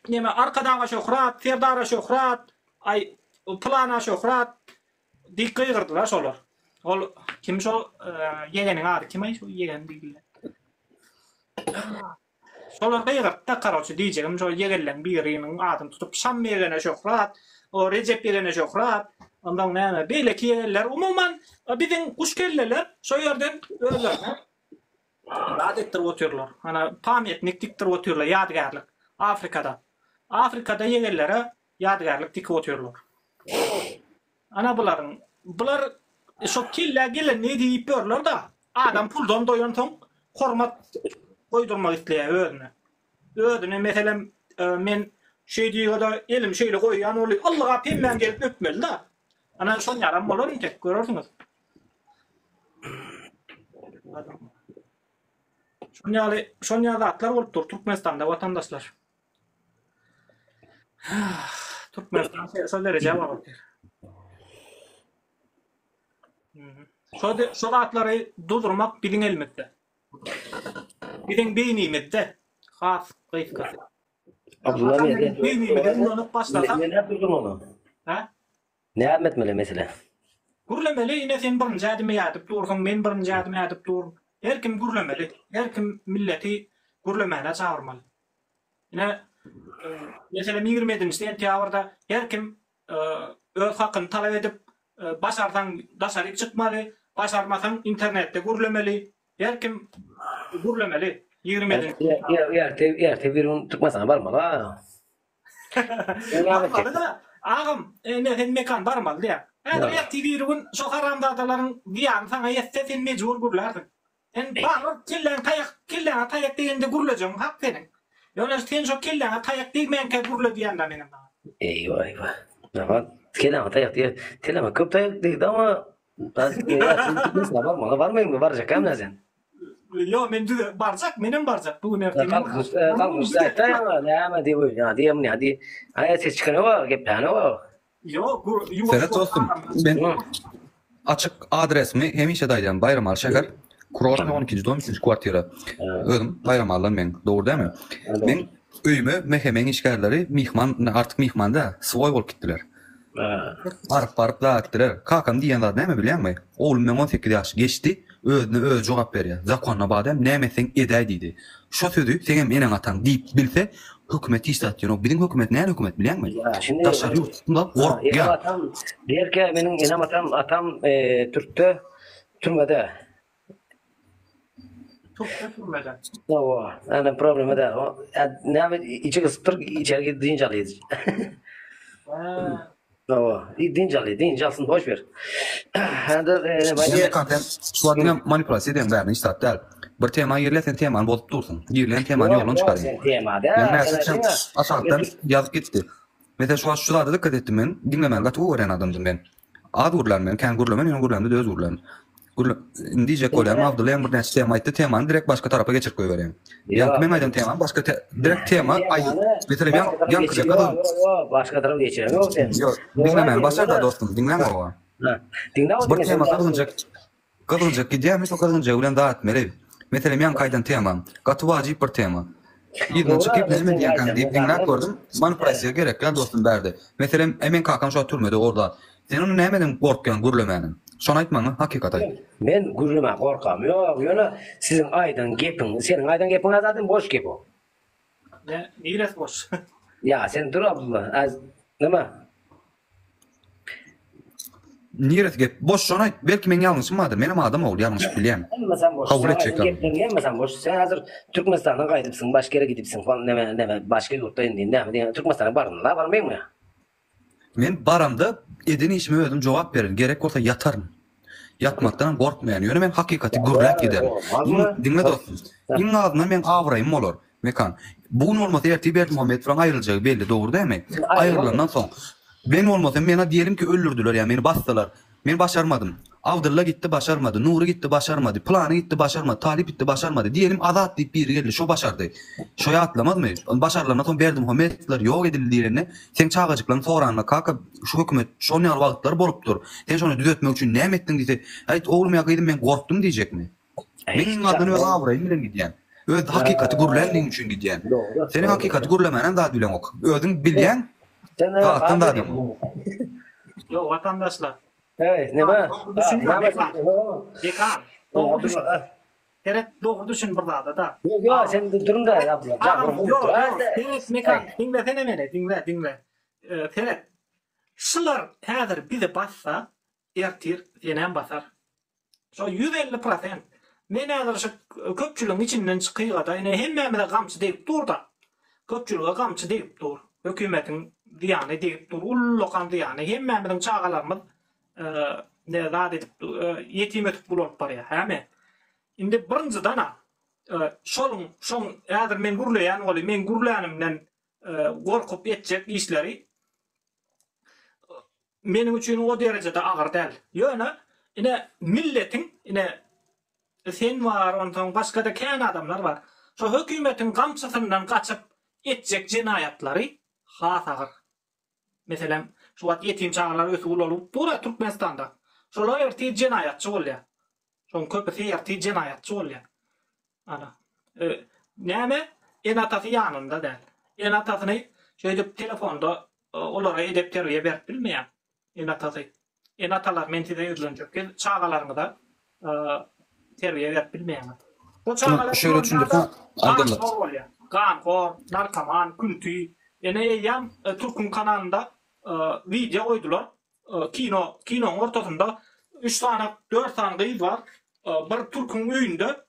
neme arkadaga şöhrat, Serdara şöhrat, ay plana şöhrat dik gıygırdılar şolar. Ol kim şo yegeniň ady kim şo yegen diýdiler. Şolar gıygırtda karaçy diýjegim şo yegenleň biriniň adyny tutup Şam yegene şöhrat, o Recep yegene şöhrat, ondan näme beýleki yegenler umuman biziň kuşkelleler şo ýerden özlerine adetdir oturlar. Ana pamyatnik diktir oturlar ýadgarlyk Afrikada. Afrika'da yegerlere yadigarlık dikip otuyorlar. Ana bular şu kille gelen ne deyip görürler da adam puldan doyan ton hormat koydurmak isteye ödüne. Ödüne mesela men şey diyor da elim şeyle koyan oluyor. Allah'a pemben gelip öpmeli da. Ana son yaram olur mu tek görürsünüz. Şonyalı atlar olup dur Türkmenistan'da vatandaşlar. Türkmenistan siyasal cevap alıyor. Şu atları durdurmak bilin elmette. Bilin beynimette. Khas kıyfkası. Abdullah Bey. Beynimette onu başlatan. Ne yaptın onu? Ha? Ne yapmetmeli mesela? Gürlemeli yine sen birinci adım yatıp dursun, men birinci adım yatıp durun. Her kim gürlemeli, her kim milleti gürlemene çağırmalı. Yine mesela 27. sentyabrda her kim öz hakkını talep edip başarsan dışarı çıkmalı, başarmasan internette gürlemeli. Her kim gürlemeli 27. Yer bir tutmasana barmalı ha. Barmalı da ağam ne sen mekan barmalı ya. Eğer TV'nin şu haramdadaların diyan sana yetse sen mecbur gürlerdin. En bağır killen tayak deyende gürleyeceğim hak senin. Yalnız sen şu killen tayak değmenke gürle diyen de benim. Eyvah. Ama killen tayak diye teleme köp tayak değildi ama tutmasana barmalı varmayın mı? Varacak hem ne sen? Yo men barcak menim barcak bugün erteğim. Kalkmış zaten ama ne ama diye bu ya diye mi hadi hayat ses çıkanı var gepani var. Yo Serhat dostum, ben açık adresimi hemişe daydım. Bayramal şehir. Kuroşna 12. dom 3. kvartira. Özüm Bayramal'dan men. Doğru değil mi? Men öýüme mehemen işgärleri artık mihmanda svoy bolup gitdiler. Barıp da gitdiler. Kakam diýen zat näme bilýärmi? Oğlum men 18 ýaş geçti. Özüne jogap berýär. Zakonna badam nämeseň edäý diýdi. Şo sözü seňem enen ataň diýip bilse hükümet işletýär. Bizim hükümet näme hükümet bilýärmi? Şimdi Taşary ýurtunda gorkýar. Diýer ki menin enem atam Türk'te türmede. Türkmeden. O, ana problemi de o. Näme içi ısıtır içeri gidince alıyız. O, dince alsın boş ver. Hadi Sen kanten suadına manipülasyon eden verni istat değil. Bir tema yerlesen temanı bolup dursun. Girilen temanı yolun çıkarayım. Temada. Yani mesela aşağıdan yazıp gitti. Mesela şularda dikkat ettim ben. Dinlemen katı öğren adamdım ben. Ad gurlan ben. Kendi gurlan ben. Yine gurlan da öz gurlan. Diyecek olayım. Abdullah'ın bir nesi tema etti. Temanı direkt başka tarafa geçir koyuvereyim. Yani ben aydan temanı başka direkt tema ayı. Mesela yan kıcak kadın. Başka tarafa geçirelim. Yok sen. Yok. Dinlemen. Başar da dostum. Dinleme o. Bir tema kadınacak gideceğimiz o kadınacak ulan daha etmeli. Mesela yan kaydan tema. Katı vacip bir tema. Yıldan çıkıp nezime diyen kan deyip dinler gördüm. Manipülasyon gerek ya dostum berdi. Mesela emin kakam şu türmedi orada. Sen onu neyemedin korkuyan gürlemenin? Şunu aytmanı hakikatay. Ben gürleme korkam. Yok yani sizin aydan gepin. Senin aydan gepin zaten boş gep o. Ne neyres boş. Ya sen dur Abdullah. Az nima? Niret gep boş şunu ayt. Belki men yanlışım vardır. Benim adam ol yanlış bilýän. Sen boş. Kabul edecek abi. Sen boş. Sen hazır Türkmenistan'a kaydıpsın. Başka yere gidipsin falan. Neme başka yurtta indin. Neme Türkmenistan'a barın la barmayın mı ya? Men baramda edeni işime ödüm cevap verir. Gerek olsa yatarım. Yatmaktan korkmayan yönü men hakikati gürrek giderim. Dinle dostum. İnin ağzından men avrayım olur. Mekan. Bugün olmasa erti bir Muhammed falan ayrılacağı belli doğru değil mi? Ayrılandan sonra. Ben olmasam bana diyelim ki öldürdüler ya beni bastılar. Ben başarmadım. Avdırla gitti başarmadı. Nuri gitti başarmadı. Planı gitti başarmadı. Talip gitti başarmadı. Diyelim azat deyip bir geldi. Şu başardı. Şoya atlamadı mı? Başarılarına son verdim. Muhammedler yok edildi diğerine. Sen çağacıklarını soranla kalka şu hükümet şu ne vakitler bolup dur. Sen şunu düzeltmek için ne ettin diye. Hayır oğlum ya kıydım ben korktum diyecek mi? Benim adını öyle avrayım bilen gidiyen. Öyle hakikati gurlendiğin için gidiyen. Senin hakikati gurlemayan daha bilen ok. Ödün bilyen kalktın da adam. Yo vatandaşlar. Evet ne var? Dekan. Doğru düşün burada da. Yok sen durun da Abdullah. Yok mekan. Dinle. Ferhat. Şular hazır bizi bassa ertir yenen basar. Şu 150%. Men hazır şu köpçülüğün içinden çıkıyor da yine hemmemize kamçı deyip dur da. Köpçülüğe kamçı deyip dur. hökümetin diýany diýip dur, ullukan diýany hemmemiň çagalarymyz ne zat edip yetim etip bulup barýar. Häme. Indi birinji dana şoň ýadyr men gurlaýan boly, men gurlanymdan gorkup etjek işleri meniň üçin o derejede agyr däl. Ýöne ine milletin ine sen var, ondan başga da kän adamlar var. Şo hökümetin gamçysyndan gaçyp etjek jinayatlary has agyr. Meselem şu wagt yetim çağlar ösül olup pura Türkmenistanda. Şolar erti jinayatçy bolýar. Şoň köpüsi erti jinayatçy bolýar. Ana. Näme? En atasy ýanynda däl. En atasyny şeýdip telefonda olara edep terbiýe berip bilmeýär. En atasy. En atalar men size ýüzlenjek çağalaryňda terbiýe berip bilmeýär. Bu çağalar şöyle düşündük ha, Abdullah. Gankor, narkoman, kültü. Ene ýam Türkün kanalynda video koydular. Kinoň ortasında 3 tane 4 tane kız var. Bir Türk'ün öýünde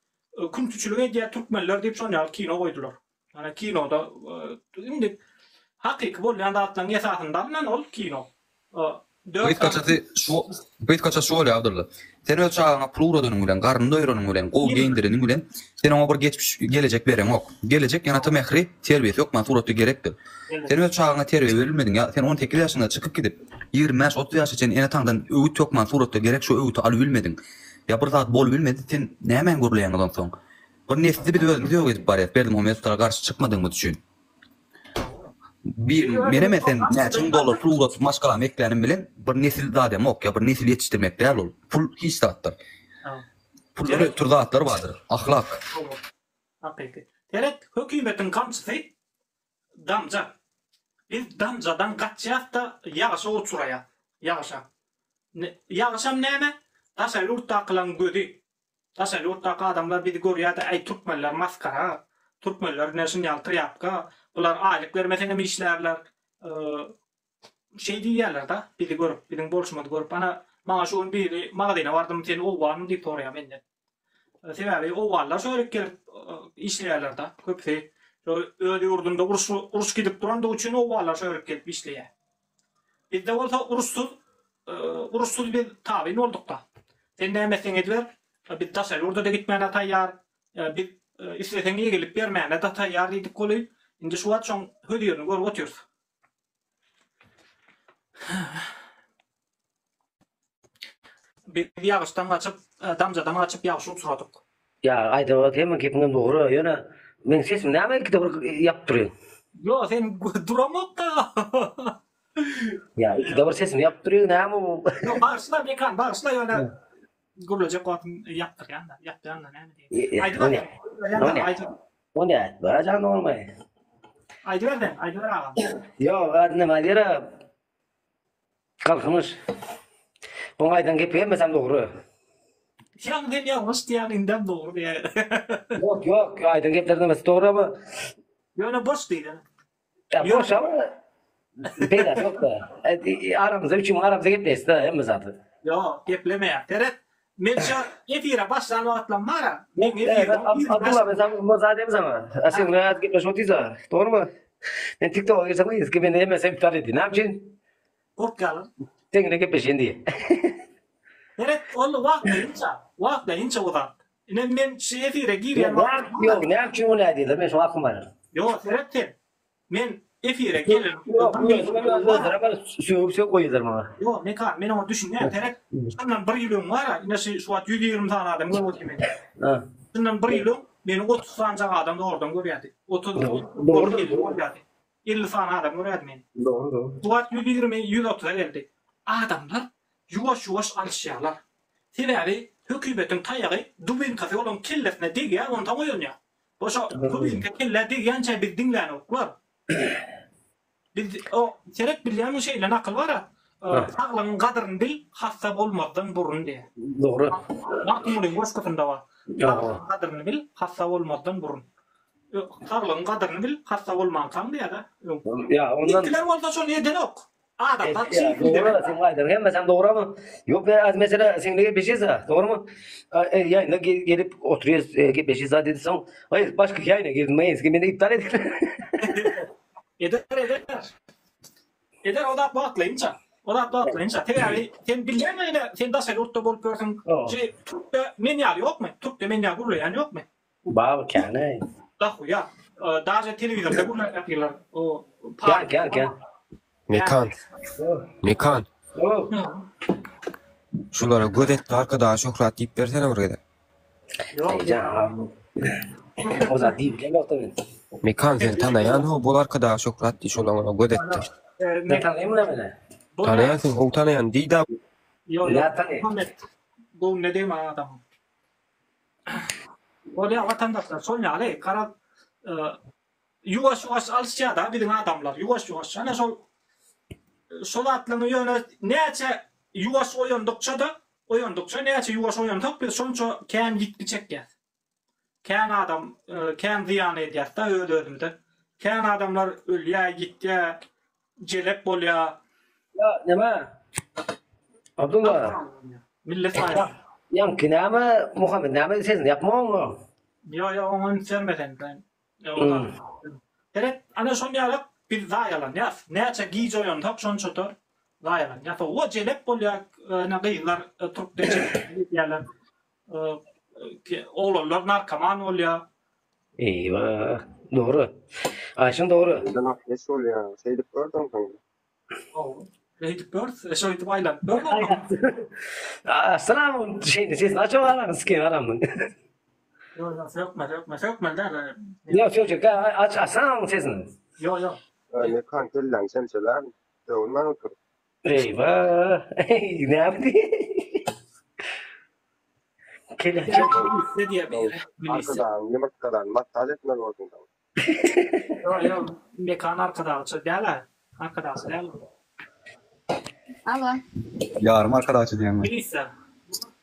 kültüçülük edýär Türkmenler diýip şonýal kino koydular. Yani kinoda indi hakyky bolýan zatlaryň esasyndan ol kino. Buyt kaçası şu oluyor Abdullah. Sen öz çağına pul uğradığın bilen, karnını doyuranın bilen, kol giyindirinin bilen, sen ona bir geçmiş gelecek veren yok. Gelecek yanatı mehri terbiyesi yok, mansuratı gerektir. Sen öz çağına terbiye verilmedin ya, sen 18 yaşında çıkıp gidip 20-30 yaş için enatandan öğüt yok, mansuratı gerek şu öğütü alıbilmedin. Ya bir zat bol bilmedin, sen ne hemen gurlayan adam son. Bir nesli bir video edip bari, verdim o mesutlara karşı çıkmadın mı düşün. Menemesen näçin dolar pul uzatıp maşgalam eklenim bilen bir nesil zadem ok ya bir nesil yetiştirmek däl ol. Pul hiç zatlar. Pul türlü zatlar vardır. Ahlak. Hakyky. Terek hökümetin kamçysy damja. Biz damjadan gaçýakda ýaşa oturaya. Ýaşa. Ýaşam näme? Taşaýurda kılan gödi. Taşaýurda adamlar bizi görýär, ay Türkmenler maskara. Türkmenler näşin ýaltyr ýapka. Ular aýlyk bermesene mi işlerler? Şey diýerler da, bizi görüp, bizim bolşumady görüp, ana maňa şu biri magazyna bardym, sen owany diýip soraýar menden. Sebäbi owallar şöyle gelip işlerler da, köpse öýde ýurdunda uruş gidip duranda üçin owallar şöyle gelip işleýär. Bizde bolsa uruşsuz bir tabiň olduk da. Sen nämeseň edler? Biz taşar ýurda da gitmäne taýýar. Biz isleseň gelip bermäne da taýýar diýip goly. Indi şu wagt şoň hödýärni görüp otyrys. Bir ýagşdan gaçyp, damjadan gaçyp ýagşy uturadyk. Ya aýdyp hem gepim dogry. Ýöne men sesim näme ki ýap durýar. Yo, sen duramok da. Ya iki sesim ýap durýar näme bu? Yo, bağışla mekan, bağışla ýöne. Gurulacak wagtyn ýapdyrýan da, ýapdyrýan da näme diýip. Aýdy. O ne? Barajan olmay. Aýdy agam. Yo, adına madira kalkmış. Bu aydan gepemesem dogry. Sen den ýalňyş diýäninden dogry diýär. Yok, aydan geplerden emas dogry ama. Ýöne boş diýdi. Ya boş ama. Beyler yok da. Aramızda üçüm aramızda gepleýis de hemme zatı. Yo, geplemeýär. Teret, men şu efire başlan wagtlan mara. Men Evet, efire. Abdullah mesela mazademiz ama. Aslında ne ad gepleş otiza. Doğru mu? Ben TikTok'a girsem eski beni yemesem iptal etti. Ne yapacaksın? Korkalım. Sen ne gepleşin diye. Teret, onu wagtlayınça uzat. Ine men şu efire girýän Yok, ne yapacaksın o ne diye. Ben şu aklım var. Yo, Teret, men efire gelirim. Yok, söyleyip koyuyorlar bana. Yo, ne kan, men onu düşünýär. Teret, şundan bir ýylyň var, ine şu wagt 120 tane adam görüp men. Ha. Şundan bir ýylyň meni 30 tane adam da oradan görýärdi. 30 Doğru. görýärdi. 50 tane adam görýärdi meni. Doğru. Bu wagt 120 130'a geldi. Adamlar ýuwaş alışýarlar. Sebäbi hökümetin taýagy dubin kafe olan kellesine diýär, onu tam oýanýar. Boşa dubin kelle diýänçe biz dinläni oklar. Biz o serek bilýän şeýle nakıl bara. Saglyň gadryny bil, hassa bolmadan burun diýär. Doğru. Makmulyň goşgutunda bar. Gadryny bil, hassa bolmadan burun. Saglyň gadryny bil, hassa bolmadan diýär da. Ya ondan... Diler bolsa şol ýerden ok. Adam Doğru, sen aydın. Hem sen doğru mu? Yok be, az mesela sen ne beşiza, doğru mu? Yayına gelip oturuyoruz, beşiza dedi son. Hayır, başka yayına girmeyiz ki beni iptal edin. Eder. Eder o da baklayınca. Teğeri sen bilgen mi yine sen da selurtta bolup görsün. Türk'te menyal yok mu? Türk'te menyal gurulayan yok mu? Baba kane. Dahu ya. Daha televizörde gurulayan yapıyorlar. O Gel. Mekan. Şulara gödet arkadaş şoklat deyip versene buraya da. Canım. O da değil bile yok tabii. Mekan sen tanıyan o bol arkadaş şoklat diye şolamana gödettir. Ne tanıyayım ne bana? Tanıyan sen o tanıyan değil de. Ne tanıyayım? Muhammed. Bu ne diyeyim adam? O da vatandaşlar son yani karar yuvaş alışacağız bizim adamlar yuvaş. Hani sol atlını yöne neçe yuvaş oyundukça neçe yuvaş oyunduk bir sonuçta kendi gitmeyecek ya. Kendi adam kendi ziyan ediyat da öldürdü. Kendi adamlar ölüye gitti celep bolya. Ya neme? Abdullah. Millet var. Yankı neme Muhammed neme sen yapma onu. Ya onun sevmeden ben. Evet, ana son yarak bir zayalan ya. Neçe giyici oyunduk sonuçta zayalan. Ya o celep bolya ne gıylar Türkçe yerler. Oğullar narkoman oluyor. Eyvah. Doğru. Ayşin doğru. Ne oluyor? Şeyde gördüm kanka. Neydi bird? Şöyle baylan. Bird. Selam ses açma aranı sıkayım aramın. Yok mu der. Yok aç selam sesini. Yok. Ne kan kellen semseler. Doğrudan otur. Eyvah. Ne yaptı? Kelle. Ne diye bir bilirsin. Arkadan yemek kadar masaj etme orada. Yok. Mekan arkadaşı değil. Arkadaşı değil. Alo, Yarım arkadaşı diyen mi? Bilirsin.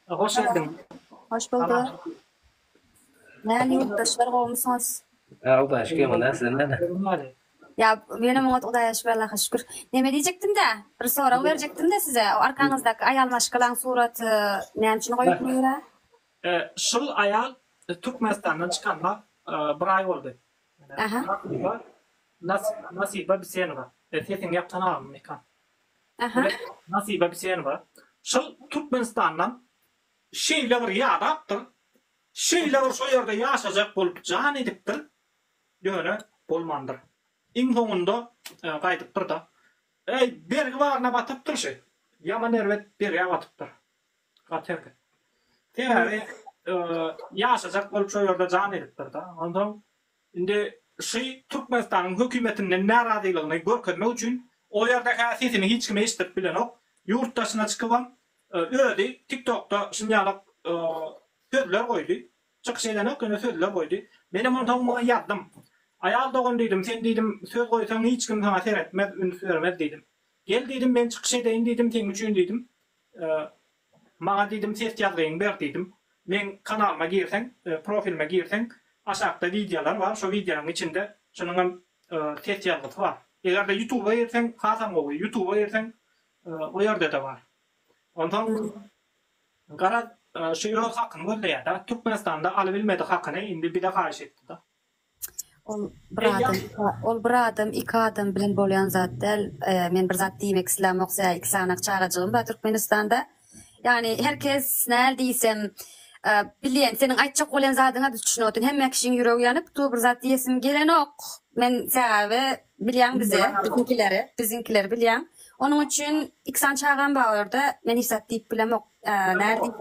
Hoş geldin. hoş bulduk. Yani yurttaşlar olmuşsunuz. Allah aşkına nasıl ne? Ya benim Oda'ya şükürler şükür. Neme diyecektim de, bir soru verecektim de size. O arkanızdaki ayal maşkalan suratı ne için koyup muyura? Şıl ayal Türkmenistan'dan çıkanlar bir ay oldu. Aha. Nasibe bir sen var. Sesin yaptığını alın mekan. Aha. Nasibe bir sen var. Şıl Türkmenistan'dan şeyler yarattır. Şeyler şu yerde yaşayacak bolup can ediptir. Böyle bolmandır. İn sonunda kaydıptır da. Bir varına batıptır şey. Yaman ervet bir ya batıptır. Katerdi. Teğeri yaşayacak bolup şu yerde can ediptir da. Ondan şimdi Türkmenistan'ın hükümetinin narazılığını görkezmek için o yerdeki sesini hiç kime istip bilen yok. Yurttaşına çıkıvan öyle TikTok'ta şunyalık sözler koydu. Çok şeyden yok yine sözler koydu. Benim ondan yardım. Ayal doğun dedim, sen dedim söz koysan hiç kim sana seyretmez, ünlü vermez dedim. Gel dedim ben çıkış edeyim dedim, senin için dedim. Bana dedim ses yazayım ver dedim. Ben kanalıma girsen, profilime girsen aşağıda videolar var. Şu videonun içinde şunun ses yazısı var. Eğer de YouTube'a girsen Hasan oluyor. YouTube'a girsen o yerde de var. Ondan gara şu hakkını böyle ya da Türkmenistan'da alabilmedik hakkını indi bir de karşı etti da. Ol bir adam, iki adam bilen bolyan zat del. Men bir zat diýmek isläm ýoksa iki sanak çağırjygym ba Türkmenistan'da. Yani herkes näl diýsem bilýän senin aýtjak bolan zadyňa düşünýärdim. Hemme kişiň ýüregi ýanyp tu bir zat diýesim gelen ok. Men säbe bilýän bizinkileri bilýän. Onun için iksan çağıran bağırdı. Ben hiç zat diýip bilem ok. Närdin?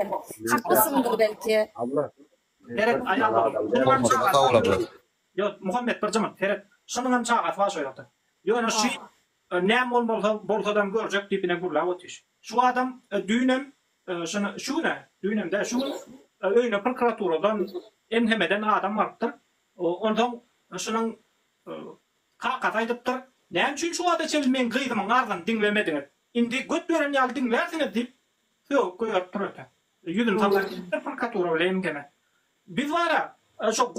Haklısındır belki. Abla. Evet, ayağım. Yok, Muhammed bir zaman. Evet, şunun çağat var şöyle. Yani şey, ne boltadan görecek dipine gurla otiş. Şu adam düğünem, düğünemde şu öyle prokuraturadan emhemeden adam vardır. Ondan şunun kakat aydıptır. Ne için şu adam çevirmeyin kıydımın ardından dinlemediniz. Indi göt veren yal dinlersiniz deyip yok koyar dururdu. Yüzüm tabi prokuratura öyle emgeme. Biz var ya, şu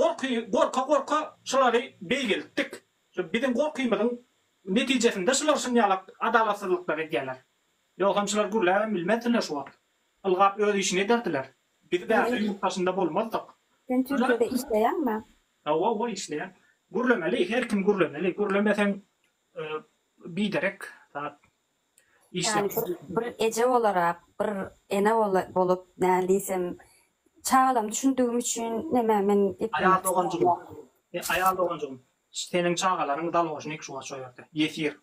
korka şuları beygildik. Şu bizim korkuymudun neticesinde şular şunyalık adalatsızlıklar ediyorlar. Yok hamşular gurlar bilmezdiler şu an. Ilgap öz işini ederdiler. Biz de yurt başında bulmazdık. Sen Türkiye'de işleyen mi? O işleyen. Gurlemeli, her kim gurlemeli. Gurlemesen biderek işler. Yani bir ece olarak, bir ene olup nädiysem çağlam düşündüğüm için men Ayal doğancığım. Senin çağalaryň dalgoşyny iki şuwa şoýardy. Yesir.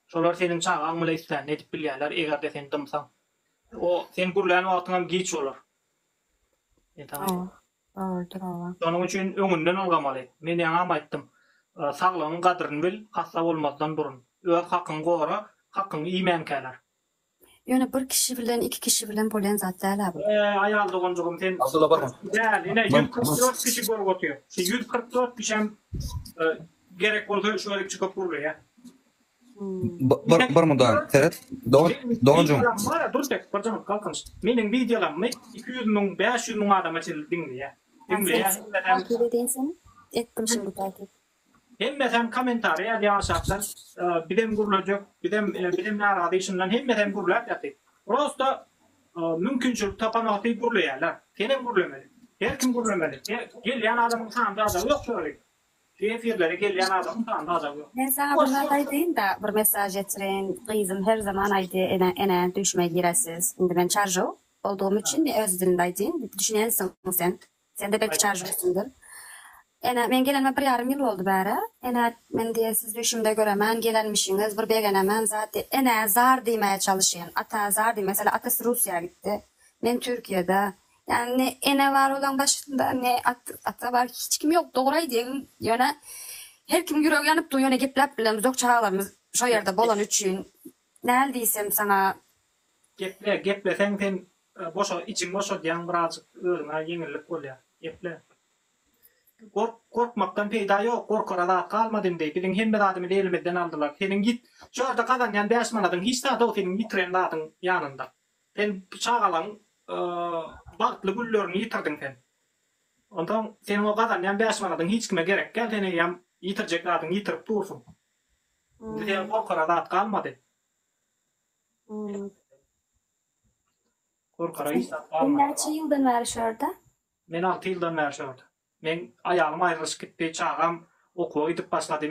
Şolar senin çağaň bilen islen edip bilýärler. Eger de sen dymsaň. O sen gurlan wagtyňam geç bolar. Tamam. Doğru. Onun üçin öňünden algamaly. Men ýa-da aýtdym. Saglygyň gadryny bil, hassa bolmazdan burun. Öz hakyň gora, hakyň iýmän käler. Yani bir kişi bilen, iki kişi bilen bolan zat däl bu. Ayal doğancığım sen. Abdullah barma. Däl, ine 144 kişi görüp oturuyor. 144 kişi gerek bolsa şöyle çıkıp durur ya. Bar mı da? Teret. Doğancum. Bana dur tek, barcanım kalkınız. Menin videolarımı 200.000, 500.000 adama dinli ya. Dinli ya. Takip edeyim seni. Ettim şimdi takip. Hem komentarya yazarsan, bidem gurulacak, bidem naradı işinden hem gurulacak yatı. Prosta mümkünçülük tapan noktayı gurulayanlar. Senin gurulamalı. Her kim gurulamalı. Geleyen adamın tanıdığı adam yok şöyle. Efirlere geleyen adamın tanıdığı adam yok. Ben sana bunlar aydın da bir mesaj etiren kızım her zaman aydı ene düşmeye giresiz. Şimdi ben çarjı olduğum için öz dilinde aydın. Düşünensin sen. Sen de belki çarjısındır. Men gelenme 1,5 ýyl boldy bäri. Men diýe siz düşümde göremen, gelenmişiňiz, bir begenemen zat. Zar diýmeye çalışýan. Ata zar diýmeli. Mesela atasy Russiýa gitdi. Men Türkiýede. Yani ene var olan başında ne ata var hiç kim yok. Dogry diýen. Ýöne her kim ýüregi ýanyp ýöne geplep bilen uzak çağlarymyz şo ýerde bolan üçin. Näl diýsem sana Geple sen boşa için boşa diýen birazcık özüňe ýeňillik bolýar. Geple. Korkmaktan peyda yok. Korkara kalmadın diye. Gidin hem bir adamı elimizden aldılar. Senin git. Şurada kazanyan 5 manatın hiç daha da o senin yitiren adın yanında. Sen çağalan baklı güllerini yitirdin sen. Ondan senin o kazanyan 5 manatın hiç kime gerek. Gel seni yitirecek adın yitirip dursun. Sen korkara kalmadı. Korkara hiç daha kalmadı. Neçe ýyldan bäri şurada? Men 6 ýyldan bäri şurada. Men ayalım ayrılış gitti, çağam okuğa gidip başladı.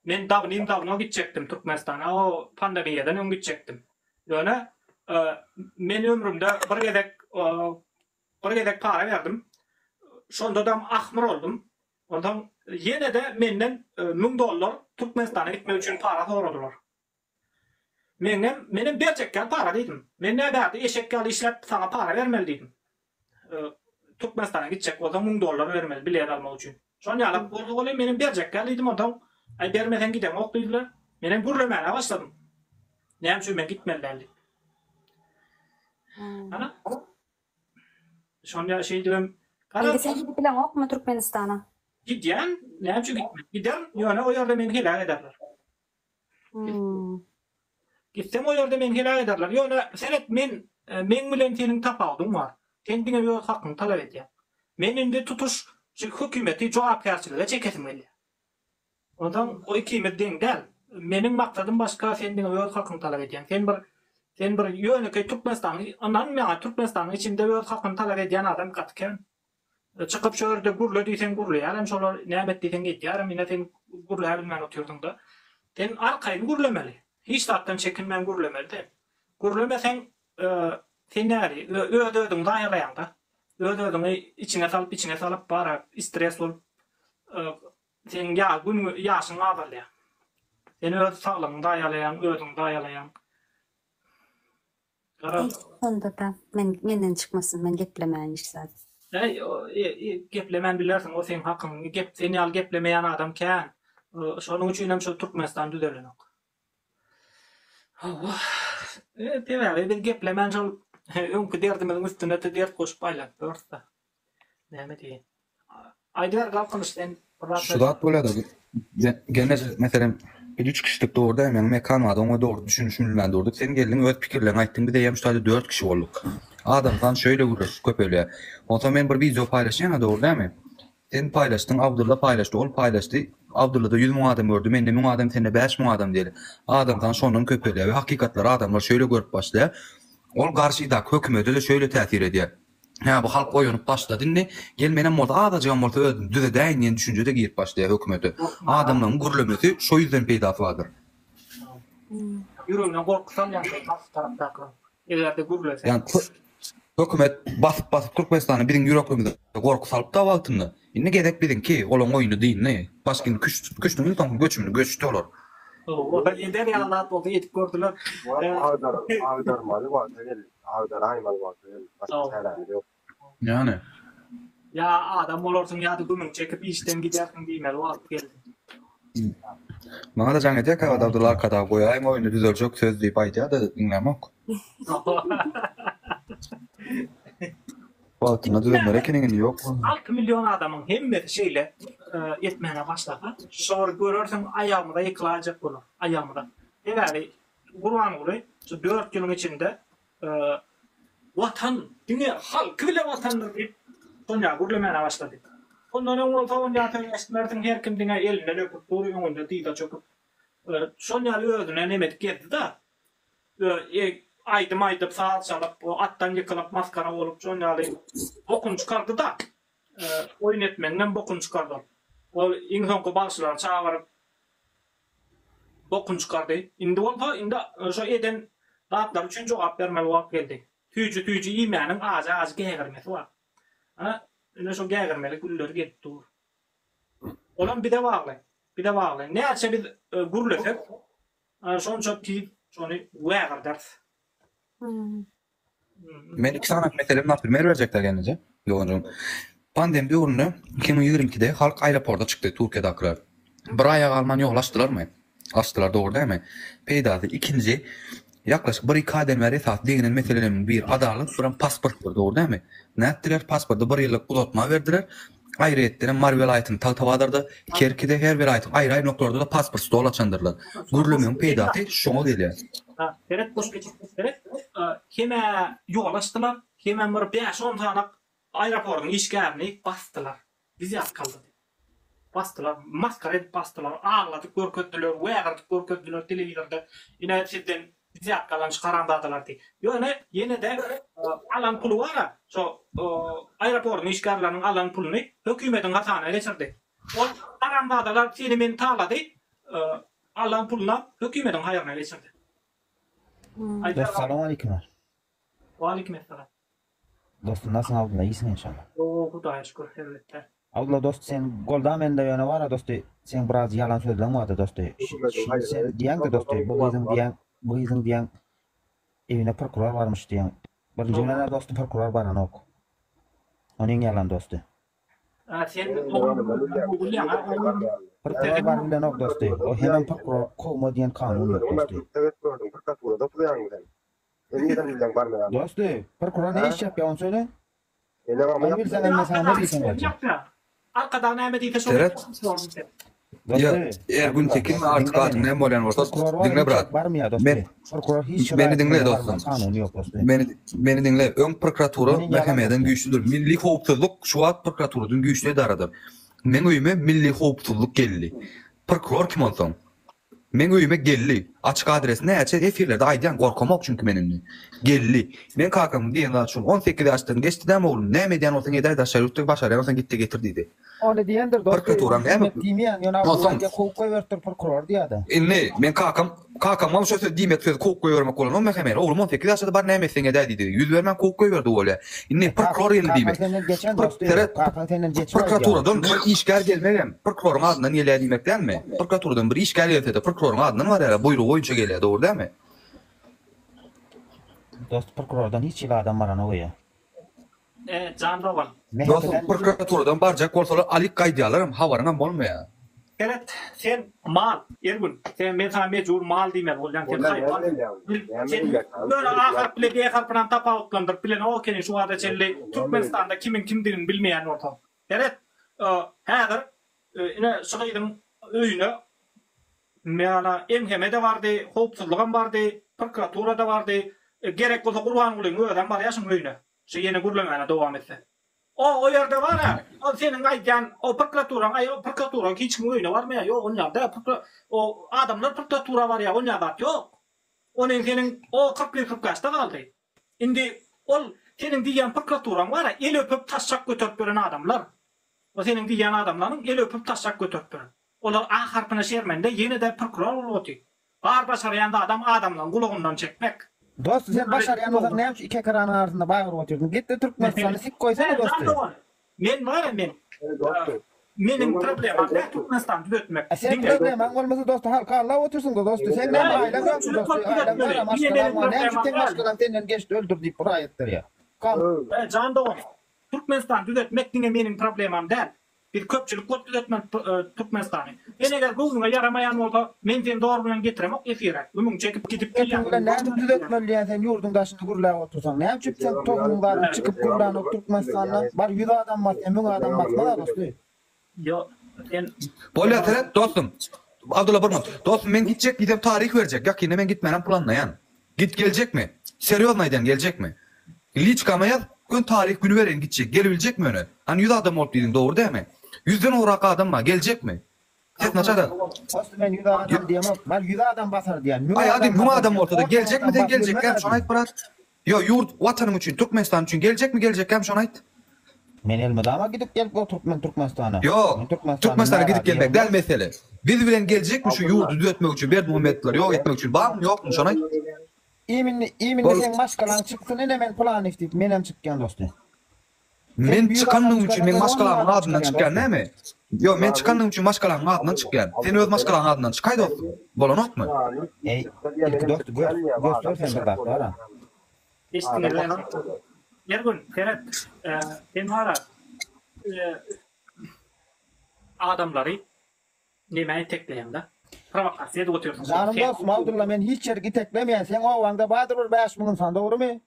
Men davına gidecektim Türkmenistan'a, o pandemiyadan ön gidecektim. Yani men ömrümde bir gedek para verdim. Şonda da ahmır oldum. Ondan yine de menden $1000 Türkmenistan'a gitmek için para soradılar. Menim berjekkel para dedim. Men ne berdi, eşekkel işlep sana para vermeli dedim. Türkmenistan'a gidecek, o zaman $1000 vermeli bilet almak için. Şon ýaly boldy menim berjekkel dedim ondan. Ay bermesen gidem ok diýdiler. Menem gurlemene başladım. Näme üçin men gitmelilerdi. Ana? Şon ýa şey diýem. Indi sen gidip bilen okma Türkmenistan'a? Gidýän, näme üçin gitmek? Gidem, ýöne o ýerde meni helak ederler. Gitsem o ýerde meni helak ederler. Ýöne senet men bilen senin tapawdyň bar. Sen diňe ýol hakyny talap edýär. Men indi tutuş hökümeti jogapkärçiligi çekesim gelýär. Ondan o hükümet deňdäl. Menin maksadym başga, sen diňe ýol hakyny talap edýän. Sen bir ýöneki Türkmenistanyň, ondan meňa Türkmenistanyň içinde ýol hakyny talap edýän adam gatken. Çykyp şu ýerde gurle diýsen gurleýär, hem şolar näme diýsen getýär, mine sen gurleýär bilmän oturdun da. Sen arkaýy gurlemeli. Hiç zatdan çekinmän gurlemeli. Gurlemeseň sen näri ödödüň daýalaýanda. Ödödüň içine salyp bara stres bolup sen ýaşyň agdalýar. Sen öz saglygyň daýalaýan, ödüň daýalaýan. Onda da menden çıkmasın, ben geplemän iş zat. Geplemän bilersiň, o seň hakyň. Sen ýaly geplemeýän adam kän. Şonuň üçin hem şu Türkmenistan düzelenek. Allah. Teväli bir geplemän şol öňkü derdimiň üstüne de dert goşup aýlap berdi. Näme diýen? Aýdar galkynyşdan Şudat bolýar. Gene meselem 3 kişilik doğruda hemen mekan vardı. Ona doğru düşünülmän doğru. Senin geldiň öz pikirlerini aýtdyň. Bir de hem şutada 4 kişi bolduk. Adamdan şöyle vurur köpeliğe. Ondan men bir video paylaşýan doğru değil mi? Sen paylaştın, Abdullah paylaştı, ol paylaştı. Abdullah da 100.000 adam gördü, men de 1000 adam, sen de 5.000 adam diýeli. Adamdan şondan köpeliğe ve hakikatlar adamlar şöyle görüp başlaýar. Ol garşyda hökümete de şöyle täsir edýär. Ha bu halk oýunup başlady. Gelmenen bolsa adajam bolsa özüm düze däýin düşünjede girip başlaýar hökümete. Adamlaryň gurlemesi şo ýüzden peýda bolýar. Yüreğinden korkusam yani nasıl taraftaklar. Eğerde gürlese. Yani hökümet basıp Türkmenistan'ı birin yüreklerinde korku salıp da altında. Ne gerek bilin ki olan oyunu değil ne? Başkın güçlü insan göçtü olur. O da ender yalanat oldu yetip gördüler. Ağdar malı var. Ağdar aymalı var. Başka şeyler yok. Yani. Ya adam olursun ya da gümün çekip işten gidersin diymeli o alt geldi. Bana da can edecek adamlar kadar koyayım oyunu düzelecek söz deyip ayda da dinlemek. Bu altına düzelmeler kendinin yok. 6 milyon adamın hemmeti şeyle etmene başladı. Sonra görürsen ayağımda yıkılacak bunu. Ayağımda. Yani Kur'an oluyor. 4 yılın içinde vatan, dünya halkı bile vatandır deyip sonra gürlemene başladı. Ondan olsa onca esmertin her kim dünya elinden öpüp duruyor onca değil de çöküp. Sonra ödüne nemet geldi da aydım saat çalıp attan yıkılıp maskara olup sonra bokun çıkardı da oyun etmenden bokun çıkardı. O insan başlar çağırıp bokun çıkardı. Indi olsa indi şu eden dağıtlar için cevap vermeli vakit geldi. Tüycü yemeğinin ağzı geğirmesi var. Ne şu geğirmeli güller gitti. Olan bir de bağlı. Ne açsa biz gürlesek sonuçta şunu verir ders. Ben 2 sene meselem nasıl primer verecekler gelince. Yoğuncum. Pandemi dövründe 2022'de halk aeroporta çıktı Türkiye'de akırar. Bir aya Almanya ulaştılar mı? Açtılar doğru değil mi? Peydadı. İkinci yaklaşık 1-2 aydan beri esas deginen meselelerin bir adalet duran pasportlar doğru değil mi? Ne ettiler? Pasportu 1 yıllık uzatma verdiler. Ayrı ettiren Marvel ayetini taltavadırdı. Kerkide her bir ayetin ayrı noktalarda da pasport stoğu açandırlar. Gürlümün peydatı şoğu geliyor. Evet, boş geçip kime yolaştılar, kime bir 5-10 tane aeroportun işgârini bastılar. Bizi kaldı. Bastılar, maskara edip bastılar, ağladık, görköttüler, veğirdik, görköttüler, televizorda. Yine sizden bizi kalan çıkarandadılar diye. Yani yine de alan pulu var ya, aeroportun işgârlarının alan pulunu hükümetin hatanına geçirdi. O karandadılar, seni beni tağladı, alan puluna hükümetin hayırına geçirdi. Selamun aleyküm. Aleyküm selam. Dostum nasılsın abla? İyisin inşallah. Hudaya şükür devletler. Abla dost sen golda mende yana var dostu. Sen biraz yalan söyledin vardı dostu. Şimdi sen diyen de dostu. Bu izin diyen evine prokuror varmış diyen. Birinci günler dostu prokuror var ana ok. Onun yalan dostu. Sen Prokuror var bilen ok dostu. O hemen prokuror kovma diyen kanun yok dostu. Evet gördüm. Prokuraturada tutuyan güzel. Neden bilen var mı ya? Dostu prokuror ne iş yapıyor onu söyle. Ne ama Ben bilsen ben mesela ne bilsen olacak. arkadan Ahmet'i de Evet. Ya Ergun Tekin artık adın ne molen orta dinle bırak. Var mı ya dostu? Prokuror hiç Beni dinle dostum. Kanun yok dostu. Beni dinle. Ön prokuratura mahkemeden güçlüdür. Milli hukukçuluk şu an prokuraturun güçlü idaradır. Men uyume milli hukukçuluk geldi. Prokuror kim olsun? Men uyume geldi. Açık adres ne açı efirlerde aydan korkamak çünkü benimle. Geldi. Ben kalkamın diyen açım 18 yaştan geçti de mi oğlum? Ne medyan olsan gider de aşağı yurttuk başarıya olsan gitti getirdiydi. Öyle diyendir dostu. Prokuraturan ne mi? Dimiyen yana bu hukuk koyvertir prokuror diye de. Ne? Men kalkam mam şöyle dimet söz hukuk koyvermek olan o mehkemeler. Oğlum 18 yaşında bar ne mesin eder dedi. Yüz vermem hukuk koyverdi öyle. Ne prokuror yeni dimet. Geçen dostu. Prokuraturadan bir işgal gelmeden prokurorun adından niye demekten mi? Prokuraturadan bir işgal gelse de prokurorun adından var ya buyruğu oyuncu geliyor doğru değil mi? Dost prokurordan hiç il adam var ana o ya. Can Dogan. Dostum prokuraturadan barcak olsalar alik kaydiyalarım havarına olmaya. Evet, sen mal, Ergun, sen mesela mecbur mal değil mi? Olcan sen hayvan. Sen böyle ahar bile bir harfından tapavutlandır. Bilen o kenin şu anda çelli Türkmenistan'da kimin kimdiğini bilmeyen ortam. Evet, her yine sıkıydım öyünü. Yani emhemede vardı, hukukçuluğum vardı, prokuraturada vardı. Gerek olsa kurban olayım, öğren var yaşın öyünü. Şey yeni gürlemene devam etse. O yerde var ya, o senin aydan, o prokuratura hiç mi oyunu var mı ya? Yok, onun yerde o adamlar prokuratura var ya, onun yerde yok. Onun senin, o 40 yaşta kaldı. Şimdi, senin diyen prokuraturan var ya, el öpüp taşak götürüp gören adamlar. O senin diyen adamların el öpüp taşak götürüp gören. Onlar A harfine şermende yine de prokuror oldu. Bar başarayan da adam adamdan kuluğundan çekmek. Dost sen başarayan olsan näme üçin iki kıranın arasında bagır oturdun? Gitti Türkmenistan'a sik koysana dostu. Men var ya men. Menin problemim ne Türkmenistan düzeltmek. Sen problemin olmasa dostu halka Allah otursun da dostu. Sen näme aýlan ýoksun dostu. Aýlan bara maşgalan var. Näme üçin maşgalan senden geçdi öldür diýip bura aýetler ya. Kam. Can Doğan. Türkmenistan düzeltmek dine menin problemim değil. Bir köpçülük kot düzeltmek Türkmenistan'ı. Eğer Google'a yaramayan olsa men sen doğru bilen getiremok efire. Ümün çekip gidip gelýän. Näme düzeltmeli sen ýurdun daşynda gurlap otursan. Näme üçin sen toplumlaryň çykyp gurlanyp Türkmenistan'a bar 100 adam var, 1000 adam var. Bana dostu. Yo, sen Bolýar dostum. Abdullah Burman. Dostum men gitjek, gidip tarih verecek. Ýakynda men gitmeden planlaýan. Git gelecek mi? Serýoznaýdan gelecek mi? Liçkama ýaz, gün tarih günü veren gitjek. Gelebilecek mi öne? Hani 100 adam bolup diýdin, dogry däme? 100den urak adam var, gelecek mi? Ses naçada? Dostu men 100 adam diýemem. Ben 100 adam basar diýen. Ay hadi 100 adam ortada gelecek mi? Gelecek hem şonu aýt birat. Yo yurt watanım üçin, Türkmenistan üçin gelecek mi? Gelecek hem şonu aýt. Men elmede ama gidip gelip Türkmenistan'a. Yo, Türkmenistan'a gidip gelmek del mesele. Biz bilen gelecek mi şu yurdu düzeltmek için, berdi muhammedler yok etmek için, var mı yok mu şonu aýt? İmin sen maşgalan çıksın ene men plan etdik. Menem çıkkan dostu. Men çıkanlığım için men maşgalanın adından çıkkan näme? Yo men çıkanlığım için maşgalanın adından çıkkan. Sen öz maşgalanın adından çıkay dostu. Bolanok mu? İlk dostu göster sen bir bak ara. Yergun, Ferhat, sen var adamları nemeyi tekleyen de provokasiya edip oturuyorsun. Canım dostum Abdullah men hiç yer giteklemeyen sen o wanda badır 5000 san doğru mu?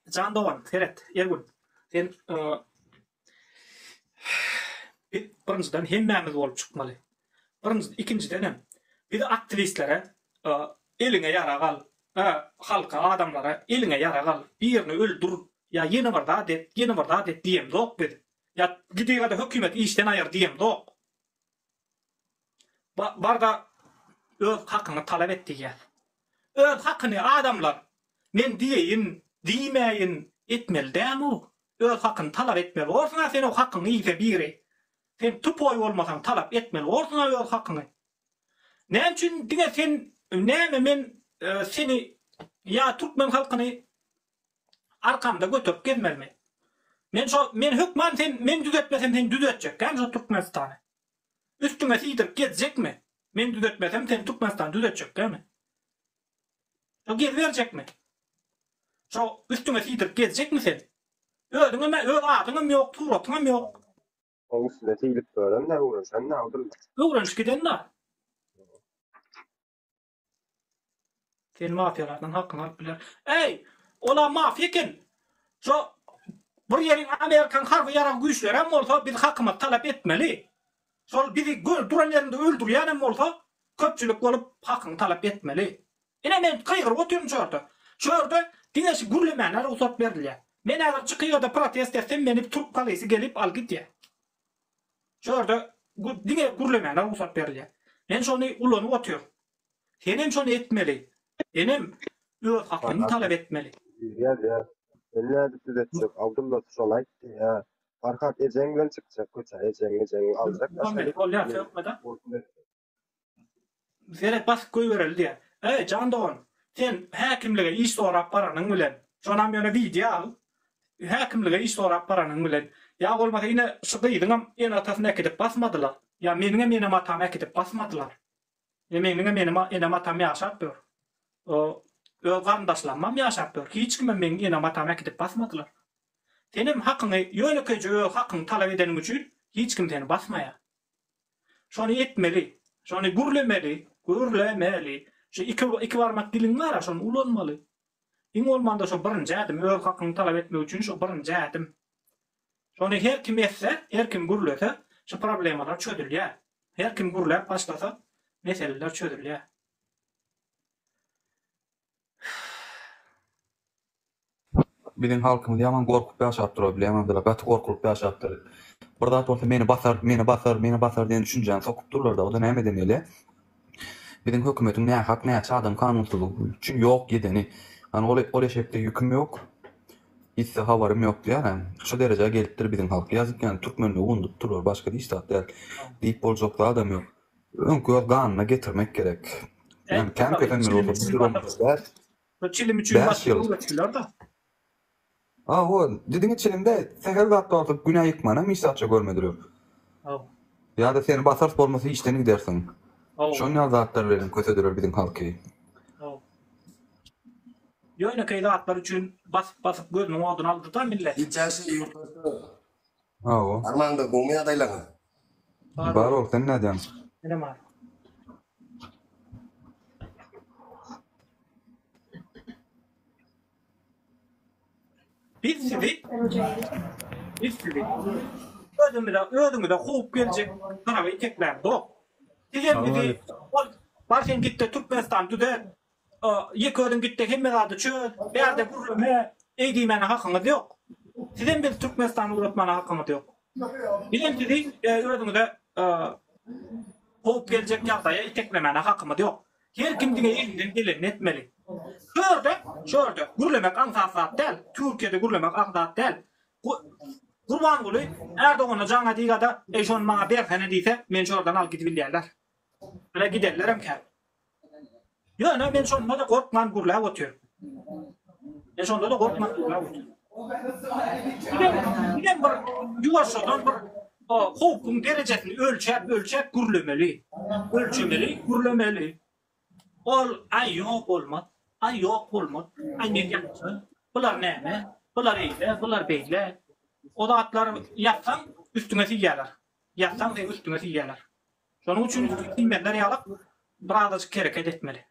Can Doğan, Ferhat, Yergun, sen birinciden hemmemiz olup çıkmalı. İkinciden biz aktivistlere eline yaragal, halka adamlara eline yaragal, birini öldür, ya yeni var da det, yeni var da det diyem dok bir. Ya gidiyor da hükümet işten ayır diyem dok. Barda öz hakkını talep etti ya. Öz hakkını adamlar men diyeyin, diyemeyin etmeli değil mi? Öz hakkını talep etmeli. Orsuna sen o hakkını iyice biri. Sen tupoy olmasan talep etmeli. Orsuna öz hakkını. Ne için dine sen ne men seni ya Türkmen halkını arkamda götürüp gezmeli mi? Men hükman sen men düzeltmesem sen düzeltecek. Yani şu Türkmenistan'ı. Üstüne siydirip gezecek mi? Men düzeltmesem sen Türkmenistan'ı düzeltecek değil mi? Şu gez verecek mi? Şu üstüne siydirip gezecek mi sen? Öldüğün mü? Öl adının yok, tuğratının yok. Onun üstüne siydirip böyle ne uğraşan ne aldın? Uğraş giden ne? Sen mafyalardan hakkını alıp bilir. Ey! Ola mafyaken! Şu bir yerin Amerikan harbi yaran güçleri hem olsa biz hakkımı talep etmeli. Sol bizi duran yerinde öldürüyen hem olsa köpçülük olup hakkını talep etmeli. Yine men kıygırıp oturum şurada. Şurada dinesi gürlemenler usat veriliyor. Men eğer çıkıyor da protest etsem beni Türk kalesi gelip al git ya. Şurada dine gürlemenler usat veriliyor. Men şunu ulanıp oturum. Senin şunu etmeli. Benim öz hakkını talep etmeli. Ya. Eller düzeltecek. Abdullah Solay ya. Farkat Ece'nden çıkacak. Koça Ece'ni alacak. Olya sökmeden. Ferhat basit koy verildi ya. Ey Can Doğan, sen hakimliğe iş sorap paranın bilen. Şonam yana video al. Hakimliğe iş sorap paranın bilen. Ya olmasa yine sıkıydın en atasına gidip basmadılar. Ya benim atama gidip basmadılar. Benim atam yaşatmıyor. O qarındaşlanmam yaşapıyor. Hiç kime benim atama gidip basmadılar. Senin hakkını, yönükece hakkını talep edenin için hiç kim seni basmaya. Şunu etmeli, şunu gürlemeli. Şu iki varmak dilin var ya, şunu ulanmalı. İn olmanda şu birinci edim, öz hakkını talep etmek için şu birinci edim. Şunu her kim etse, her kim gürlese, şu problemler çözülüyor. Her kim gürlep başlasa, meseleler çözülüyor. Bizim halkımız yaman korkup yaşaptırıyor bile, yaman da katı korkup yaşaptırıyor. Burada orta meni basar diye düşüneceğini sokup dururlar da, o da näme demeli? Bizim hükümetin ne hak ne adam kanunsuzluğu için yok yedeni. Hani o şekilde yüküm yok. Hisse havarım yok yani. Şu dereceye geliptir bizim halkı. Yazık yani Türkmenliği undup durur. Başka bir iştahat değil. Deyip bolcoklu adam yok. Öňkü ganyna getirmek gerek. Yani kendi kötemleri olsa Çilim üçün Beş başka yıl. uğraşıyorlar da. o dediğin çilimde seher gatda ortak günah yıkmana misatça görmediriyor. Ya da senin basars bolması işten gidersin. Şon ýazatlar berin kötediler bizim halky. Ýöne keýde atlar üçün basyp gözüniň oduny aldy da millet. Armanda gumi adaylaňa. Bar ol, sen ne diyorsun? Ne var? Biz sizi ödümüde hop gelecek tarafa itekler do. Sizin bizi başın gitti Türkmenistan tüde yıkıyorum gitti hemmeladı çöl bir yerde kurulma eğdimene hakkınız yok. Sizin bir Türkmenistan'ı uğratmana hakkınız yok. Bizim sizi ödümüde hop gelecek yazdaya iteklemene hakkımız yok. Her kim dine elinden geleni etmeli. Şöyle, gürlemek ansasat değil. Türkiye'de gürlemek ansasat değil. Kurban gülü, Erdoğan'a cana digada, eşon bana bir sene deyse, men şuradan al gidip bilirler. Böyle giderler emker. Yani ben şonda da korkman gürleğe otuyor. Ben şonda da korkman gürleğe otuyor. Bir de bir yuvaşadan bir hukukun derecesini ölçek gürlemeli. Gürlemeli. Ay yok olmaz. Ay yok olmaz. Ay ne yapsın? Bunlar ne? Bunlar iyiler, bunlar beyler. O da atlar yapsan üstüne sigerler. Yapsan üstüne sigerler. Şunun için kıymetler yalıp biraz hareket etmeli.